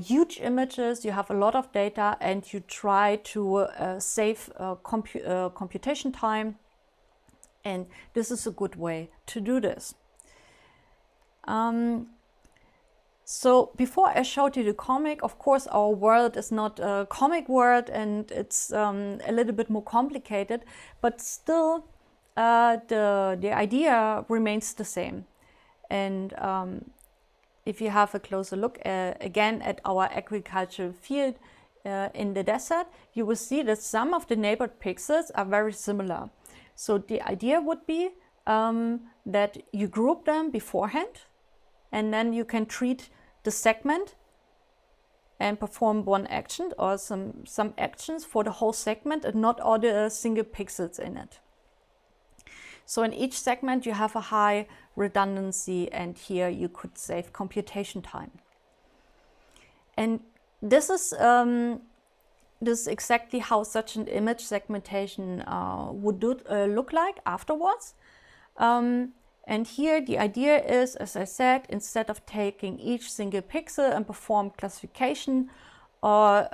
huge images, you have a lot of data, and you try to save computation time, and this is a good way to do this. So before I showed you the comic, of course our world is not a comic world, and it's a little bit more complicated, but still the idea remains the same. And if you have a closer look again at our agricultural field in the desert, you will see that some of the neighbored pixels are very similar. So the idea would be that you group them beforehand, and then you can treat the segment and perform one action or some actions for the whole segment and not all the single pixels in it. So in each segment you have a high redundancy, and here you could save computation time. And this is exactly how such an image segmentation would look like afterwards. And here the idea is, as I said, instead of taking each single pixel and perform classification or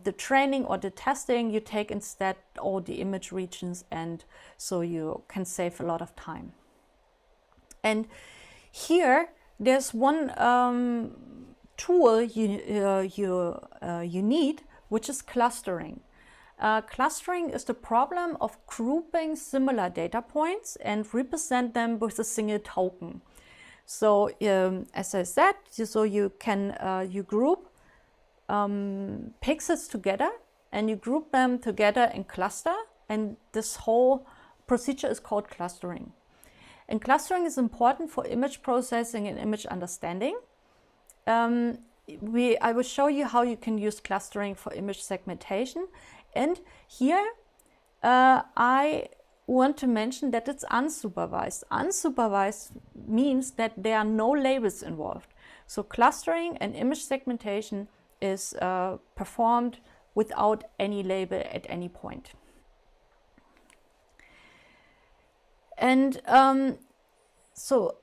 the training or the testing, you take instead all the image regions, and so you can save a lot of time. And here there's one tool you need, which is clustering. Clustering is the problem of grouping similar data points and represent them with a single token. So as I said, so you can you group pixels together, and you group them together in cluster, and this whole procedure is called clustering. And clustering is important for image processing and image understanding. I will show you how you can use clustering for image segmentation. And here I want to mention that it's unsupervised. Unsupervised means that there are no labels involved. So clustering and image segmentation is performed without any label at any point. And so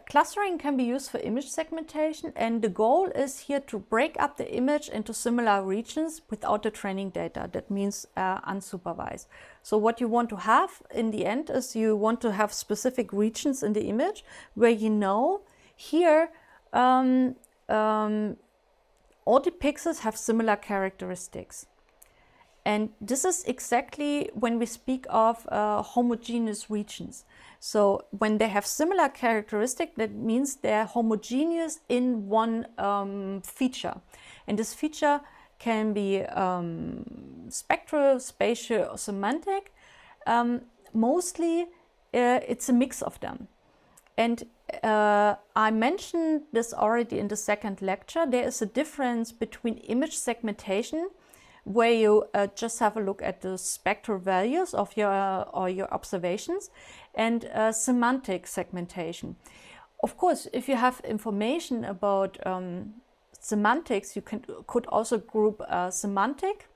clustering can be used for image segmentation, and the goal is here to break up the image into similar regions without the training data. That means unsupervised. So what you want to have in the end is you want to have specific regions in the image where you know here all the pixels have similar characteristics. And this is exactly when we speak of homogeneous regions. So when they have similar characteristics, that means they're homogeneous in one feature. And this feature can be spectral, spatial, or semantic. Mostly it's a mix of them. And I mentioned this already in the second lecture. There is a difference between image segmentation, where you just have a look at the spectral values of your observations, and semantic segmentation. Of course, if you have information about semantics, you could also group semantic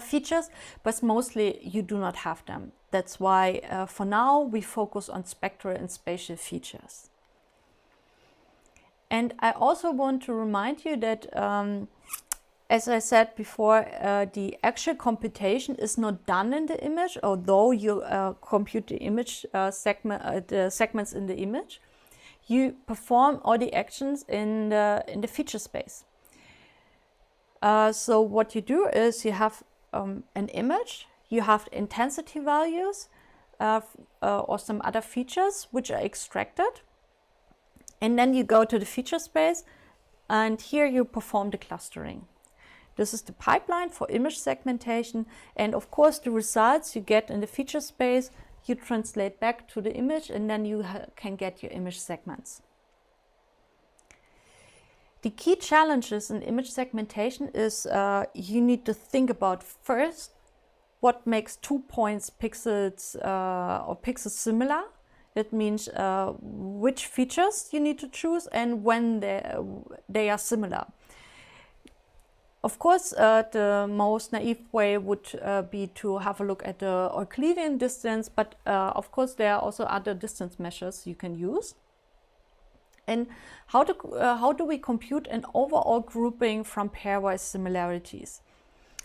features, but mostly you do not have them. That's why for now we focus on spectral and spatial features. And I also want to remind you that as I said before, the actual computation is not done in the image, although you compute the image the segments in the image. You perform all the actions in the feature space. So what you do is you have an image, you have intensity values or some other features which are extracted, and then you go to the feature space, and here you perform the clustering. This is the pipeline for image segmentation, and of course the results you get in the feature space you translate back to the image, and then you can get your image segments. The key challenges in image segmentation is you need to think about first what makes 2 points pixels or pixels similar. That means which features you need to choose and when they are similar. Of course, the most naive way would be to have a look at the Euclidean distance, but of course there are also other distance measures you can use. And how do we compute an overall grouping from pairwise similarities?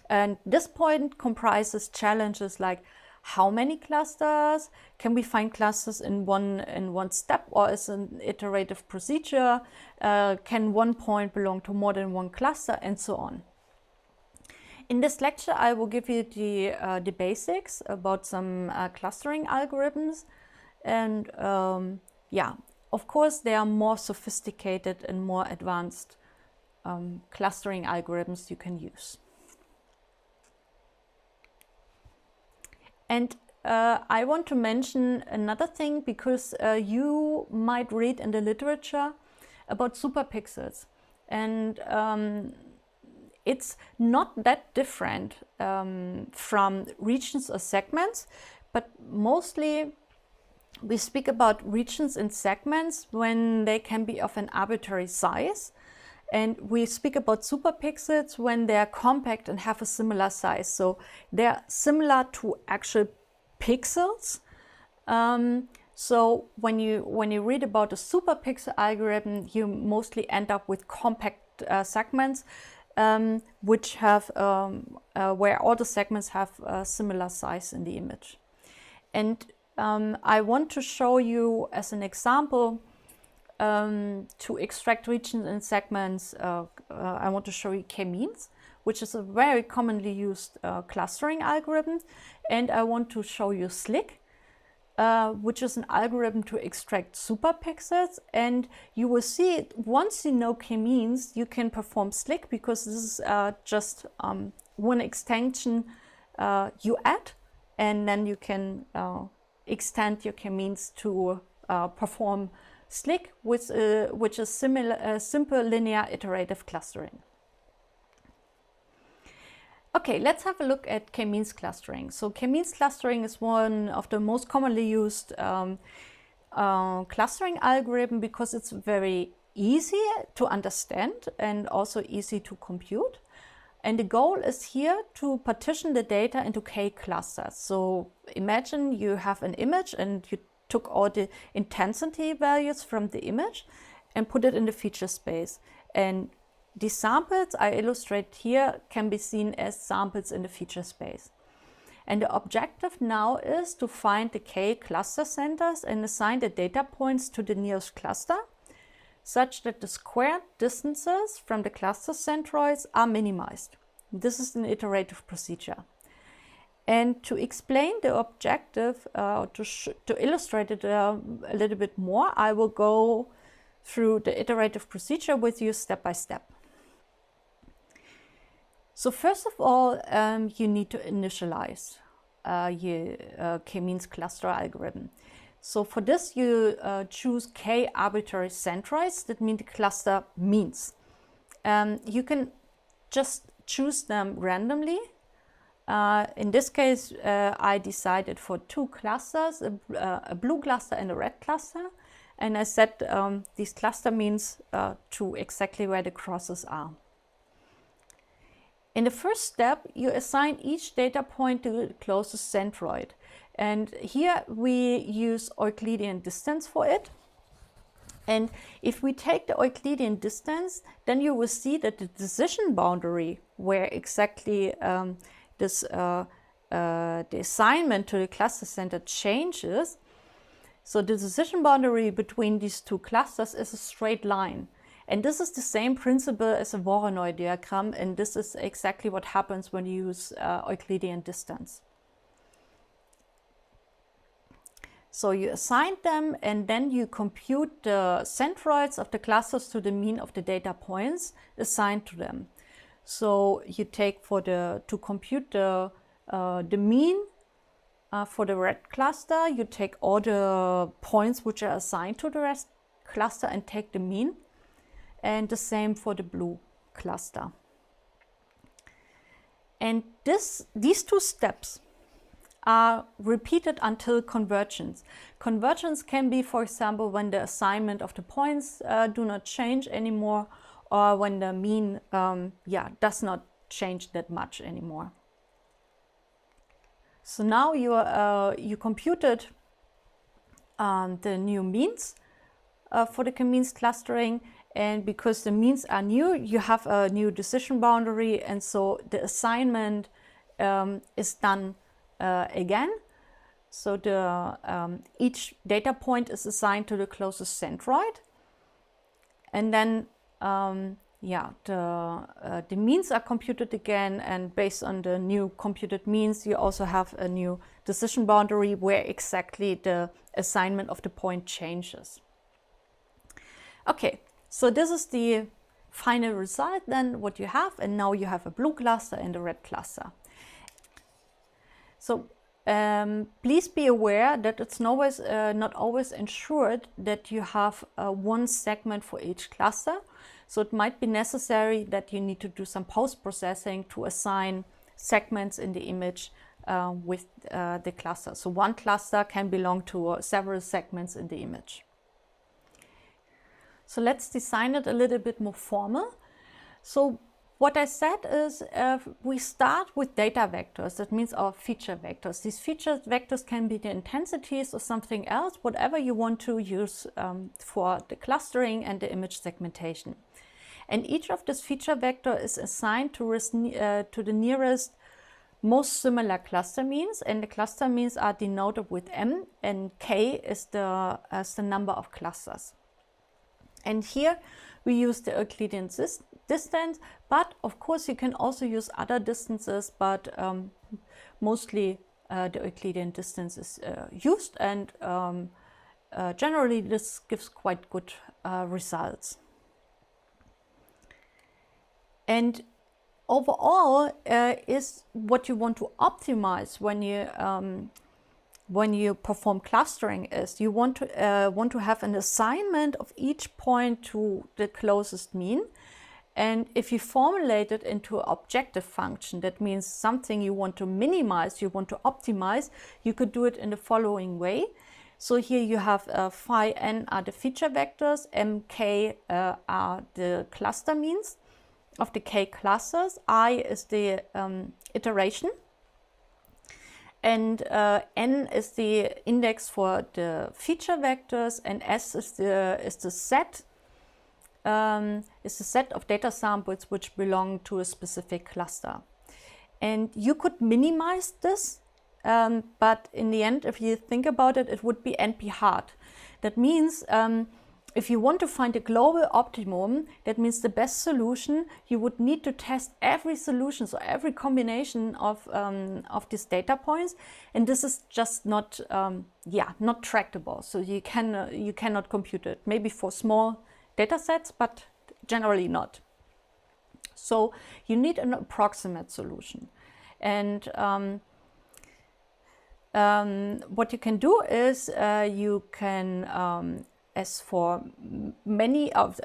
And this point comprises challenges like how many clusters? Can we find clusters in one step, or is an iterative procedure? Can one point belong to more than one cluster, and so on? In this lecture, I will give you the basics about some clustering algorithms, and yeah, of course, there are more sophisticated and more advanced clustering algorithms you can use. And I want to mention another thing, because you might read in the literature about superpixels, and it's not that different from regions or segments, but mostly We speak about regions and segments when they can be of an arbitrary size. And we speak about superpixels when they are compact and have a similar size. So they're similar to actual pixels. So when you read about a superpixel algorithm, you mostly end up with compact segments, which have where all the segments have a similar size in the image. And I want to show you as an example to extract regions and segments. I want to show you k-means, which is a very commonly used clustering algorithm, and I want to show you SLIC, which is an algorithm to extract superpixels. And you will see once you know k-means, you can perform SLIC, because this is just one extension you add, and then you can extend your k-means to perform SLIC, which is simple linear iterative clustering. Okay, let's have a look at k-means clustering. So k-means clustering is one of the most commonly used clustering algorithm, because it's very easy to understand and also easy to compute. And the goal is here to partition the data into k clusters. So imagine you have an image and you took all the intensity values from the image and put it in the feature space. And these samples I illustrate here can be seen as samples in the feature space. And the objective now is to find the k cluster centers and assign the data points to the nearest cluster, such that the squared distances from the cluster centroids are minimized. This is an iterative procedure. And to explain the objective, to illustrate it a little bit more, I will go through the iterative procedure with you step by step. So first of all, you need to initialize your k-means cluster algorithm. So for this, you choose k arbitrary centroids. That means the cluster means. You can just choose them randomly. In this case, I decided for two clusters, a blue cluster and a red cluster. And I set these cluster means to exactly where the crosses are. In the first step, you assign each data point to the closest centroid. And here we use Euclidean distance for it. And if we take the Euclidean distance, then you will see that the decision boundary where exactly the assignment to the cluster center changes. So the decision boundary between these two clusters is a straight line. And this is the same principle as a Voronoi diagram, and this is exactly what happens when you use Euclidean distance. So you assign them, and then you compute the centroids of the clusters to the mean of the data points assigned to them. So you take to compute the mean for the red cluster, you take all the points which are assigned to the red cluster and take the mean. And the same for the blue cluster. And these two steps are repeated until convergence. Convergence can be, for example, when the assignment of the points do not change anymore, or when the mean does not change that much anymore. So now you computed the new means for the k-means clustering. And because the means are new, you have a new decision boundary, and so the assignment is done again. So each data point is assigned to the closest centroid, and then the means are computed again. And based on the new computed means, you also have a new decision boundary where exactly the assignment of the point changes. Okay. So this is the final result then, what you have, and now you have a blue cluster and a red cluster. So please be aware that it's not always ensured that you have one segment for each cluster. So it might be necessary that you need to do some post-processing to assign segments in the image with the cluster. So one cluster can belong to several segments in the image. So let's design it a little bit more formal. So what I said is we start with data vectors. That means our feature vectors. These feature vectors can be the intensities or something else, whatever you want to use for the clustering and the image segmentation. And each of these feature vector is assigned to the nearest most similar cluster means, and the cluster means are denoted with M, and K is the number of clusters. And here we use the Euclidean distance, but of course you can also use other distances, but mostly the Euclidean distance is used, and generally this gives quite good results. And overall is what you want to optimize when you perform clustering is you want to have an assignment of each point to the closest mean. And if you formulate it into an objective function, that means something you want to minimize, you want to optimize, you could do it in the following way. So here you have phi n are the feature vectors, mk are the cluster means of the k clusters, I is the iteration, and n is the index for the feature vectors, and s is the set of data samples which belong to a specific cluster. And you could minimize this, but in the end, if you think about it, it would be NP hard. That means if you want to find a global optimum, that means the best solution, you would need to test every solution, so every combination of these data points, and this is just not not tractable. So you cannot compute it. Maybe for small data sets, but generally not. So you need an approximate solution, and what you can do is you can as for many of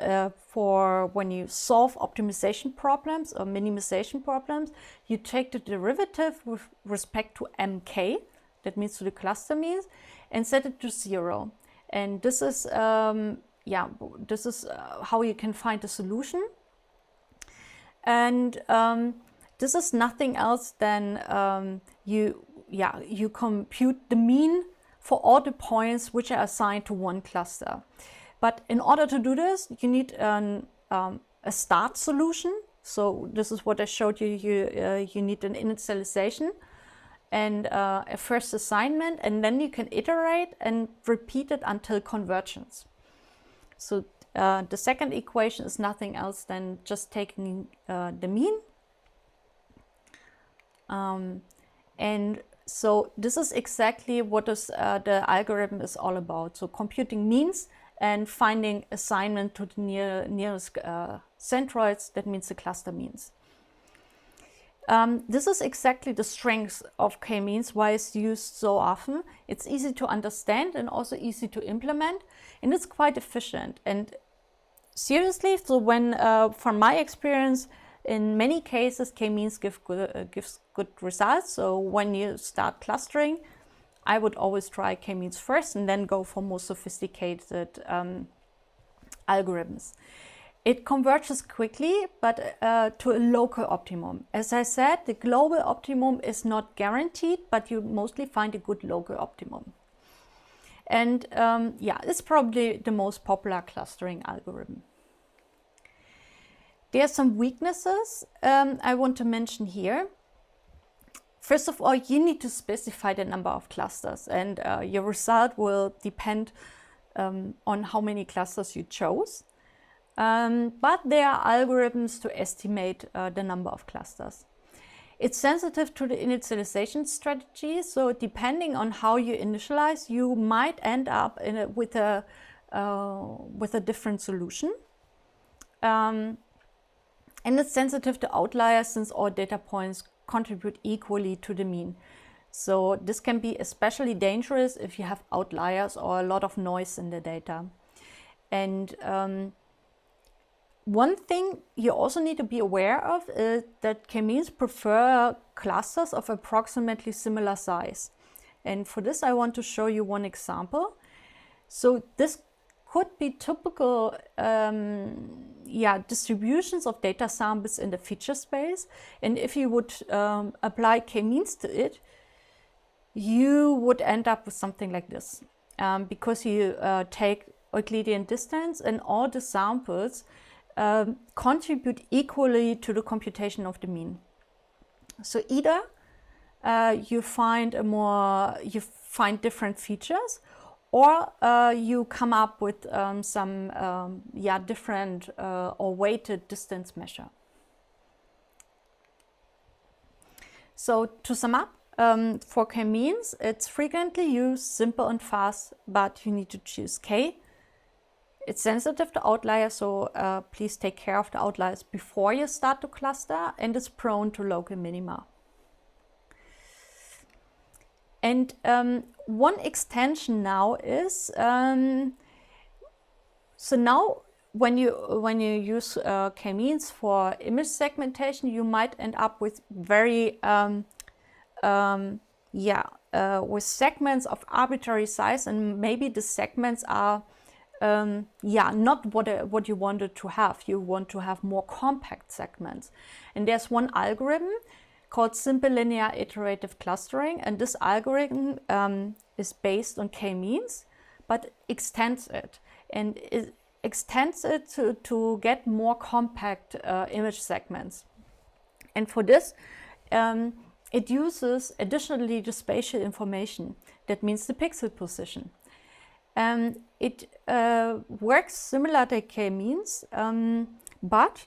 for when you solve optimization problems or minimization problems, you take the derivative with respect to mk, that means to the cluster means, and set it to 0. And this is how you can find the solution. And this is nothing else than you compute the mean for all the points which are assigned to one cluster. But in order to do this, you need a start solution. So this is what I showed you. You need an initialization and a first assignment, and then you can iterate and repeat it until convergence. So the second equation is nothing else than just taking the mean. And so this is exactly what the algorithm is all about. So computing means and finding assignment to the nearest centroids, that means the cluster means. This is exactly the strength of k-means, why it's used so often. It's easy to understand and also easy to implement, and it's quite efficient. And seriously, so when from my experience, in many cases, k-means gives good results. So when you start clustering, I would always try k-means first and then go for more sophisticated algorithms. It converges quickly, but to a local optimum. As I said, the global optimum is not guaranteed, but you mostly find a good local optimum. And it's probably the most popular clustering algorithm. There are some weaknesses I want to mention here. First of all, you need to specify the number of clusters, and your result will depend on how many clusters you chose. But there are algorithms to estimate the number of clusters. It's sensitive to the initialization strategy, so depending on how you initialize, you might end up with a different solution. And it's sensitive to outliers, since all data points contribute equally to the mean. So this can be especially dangerous if you have outliers or a lot of noise in the data. And One thing you also need to be aware of is that k-means prefer clusters of approximately similar size. And for this, I want to show you one example. So this could be typical distributions of data samples in the feature space. And if you would apply k-means to it, you would end up with something like this. Because you take Euclidean distance and all the samples contribute equally to the computation of the mean. So either you find different features, or you come up with some different or weighted distance measure. So to sum up, for k-means, it's frequently used, simple and fast, but you need to choose k. It's sensitive to outliers, so please take care of the outliers before you start to cluster, and it's prone to local minima. And one extension now is, so now when you use k-means for image segmentation, you might end up with very with segments of arbitrary size, and maybe the segments are not what you wanted to have. You want to have more compact segments. And there's one algorithm called simple linear iterative clustering, and this algorithm is based on k-means, but extends it. And it extends it to get more compact image segments. And for this, it uses additionally the spatial information. That means the pixel position. It works similar to k-means, but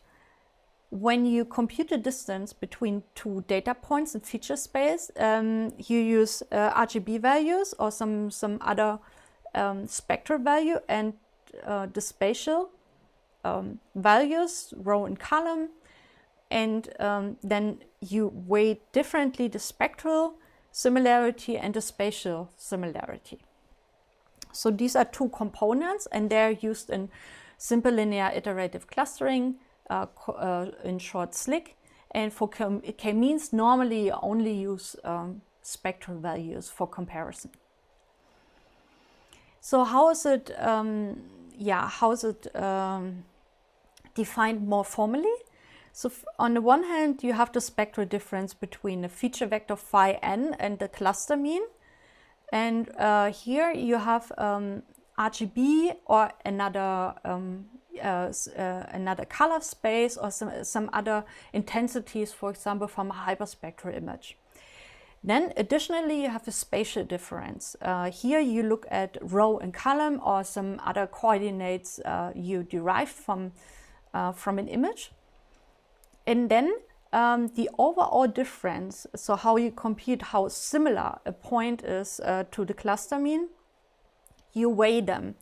when you compute the distance between two data points in feature space, you use RGB values or some other spectral value, and the spatial values, row and column, and then you weigh differently the spectral similarity and the spatial similarity. So these are two components, and they're used in simple linear iterative clustering, in short SLIC. And for k-means, normally you only use spectral values for comparison. So how is it defined more formally? So on the one hand, you have the spectral difference between the feature vector phi n and the cluster mean. And here you have RGB or another color space, or some other intensities, for example, from a hyperspectral image. Then additionally, you have a spatial difference. Here you look at row and column or some other coordinates you derived from an image. And then the overall difference, so how you compute how similar a point is to the cluster mean, you weigh them.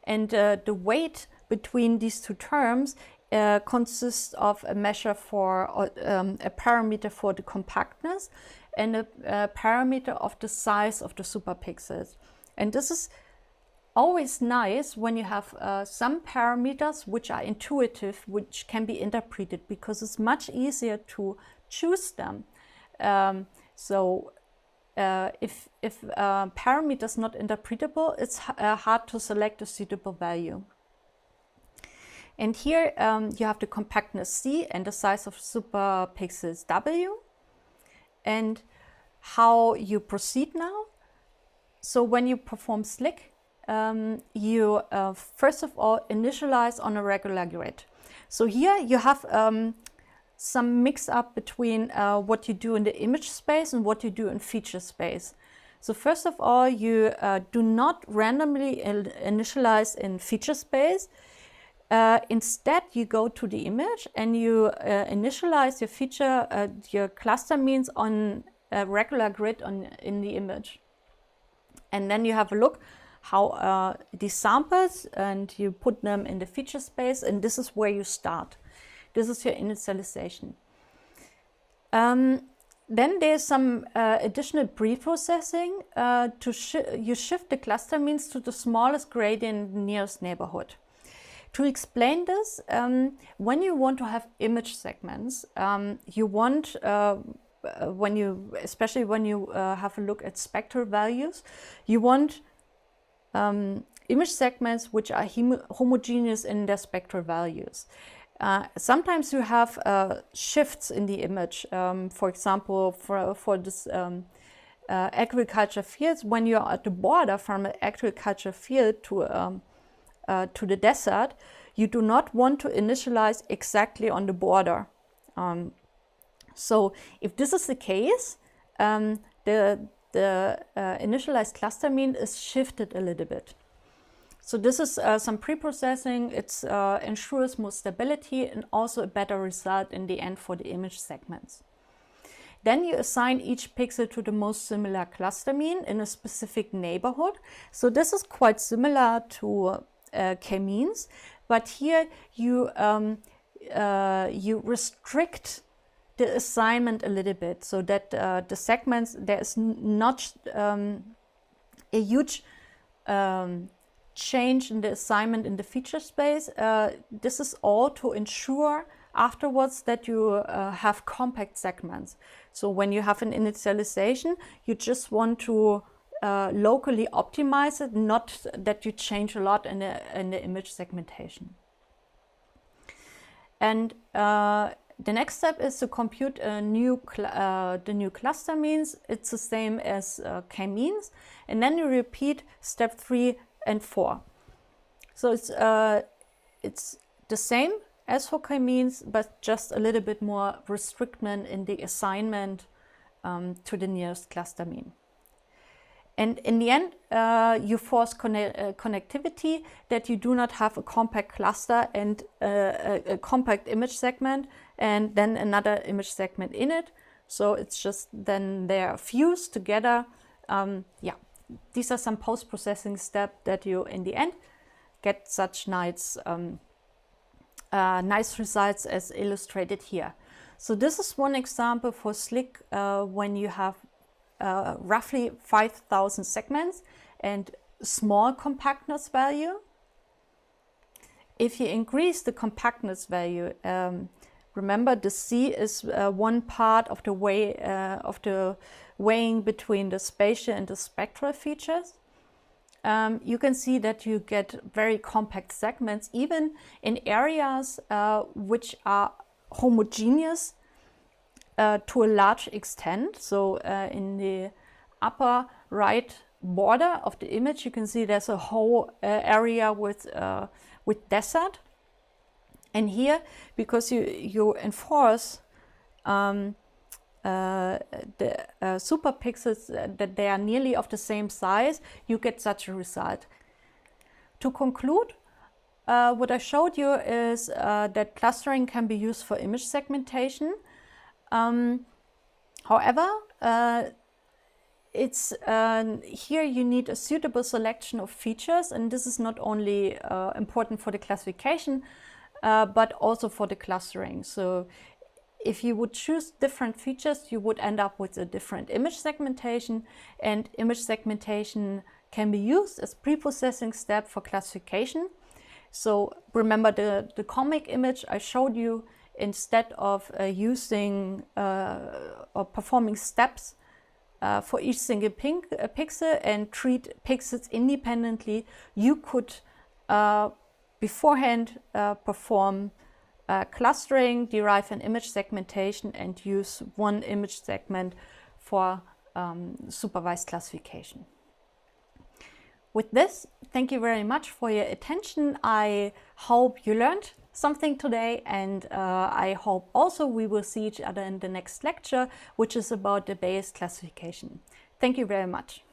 And the weight between these two terms consists of a measure for a parameter for the compactness and a parameter of the size of the superpixels. And this is always nice when you have some parameters which are intuitive, which can be interpreted, because it's much easier to choose them. If parameter is not interpretable, it's hard to select a suitable value. And here you have the compactness C and the size of superpixels W. And how you proceed now. So when you perform SLIC, you first of all initialize on a regular grid. So here you have some mix up between what you do in the image space and what you do in feature space. So first of all, you do not randomly initialize in feature space. Instead, you go to the image and you initialize your feature, your cluster means on a regular grid in the image. And then you have a look how these samples, and you put them in the feature space, and this is where you start. This is your initialization. Then there's some additional pre-processing. You shift the cluster means to the smallest gradient in the nearest neighborhood. To explain this, when you want to have image segments, you want, especially when you have a look at spectral values, you want image segments which are homogeneous in their spectral values. Sometimes you have shifts in the image. For example, for this agriculture fields, when you are at the border from an agriculture field to the desert, you do not want to initialize exactly on the border. So if this is the case, the initialized cluster mean is shifted a little bit. So this is some pre-processing. It ensures more stability and also a better result in the end for the image segments. Then you assign each pixel to the most similar cluster mean in a specific neighborhood. So this is quite similar to k-means, but here you restrict the assignment a little bit so that the segments, there is not a huge change in the assignment in the feature space. This is all to ensure afterwards that you have compact segments. So when you have an initialization, you just want to locally optimize it, not that you change a lot in the image segmentation. And the next step is to compute the new cluster means. It's the same as k-means, and then you repeat step 3 and 4. So it's the same as for k-means, but just a little bit more restriction in the assignment to the nearest cluster mean. And in the end, you force connectivity, that you do not have a compact cluster and a compact image segment and then another image segment in it. So it's just then they're fused together. These are some post-processing steps that you, in the end, get such nice results as illustrated here. So this is one example for SLIC when you have roughly 5,000 segments and small compactness value. If you increase the compactness value, remember the C is one part of the weighing between the spatial and the spectral features. You can see that you get very compact segments, even in areas which are homogeneous to a large extent. So in the upper right border of the image, you can see there's a whole area with desert. And here, because you enforce the superpixels that they are nearly of the same size, you get such a result. To conclude, what I showed you is that clustering can be used for image segmentation. However, it's here you need a suitable selection of features, and this is not only important for the classification, but also for the clustering. So if you would choose different features, you would end up with a different image segmentation, and image segmentation can be used as pre-processing step for classification. So remember the comic image I showed you, instead of using or performing steps for each single pixel and treat pixels independently, you could beforehand perform clustering, derive an image segmentation, and use one image segment for supervised classification. With this, thank you very much for your attention. I hope you learned something today, and I hope also we will see each other in the next lecture, which is about the Bayes classification. Thank you very much.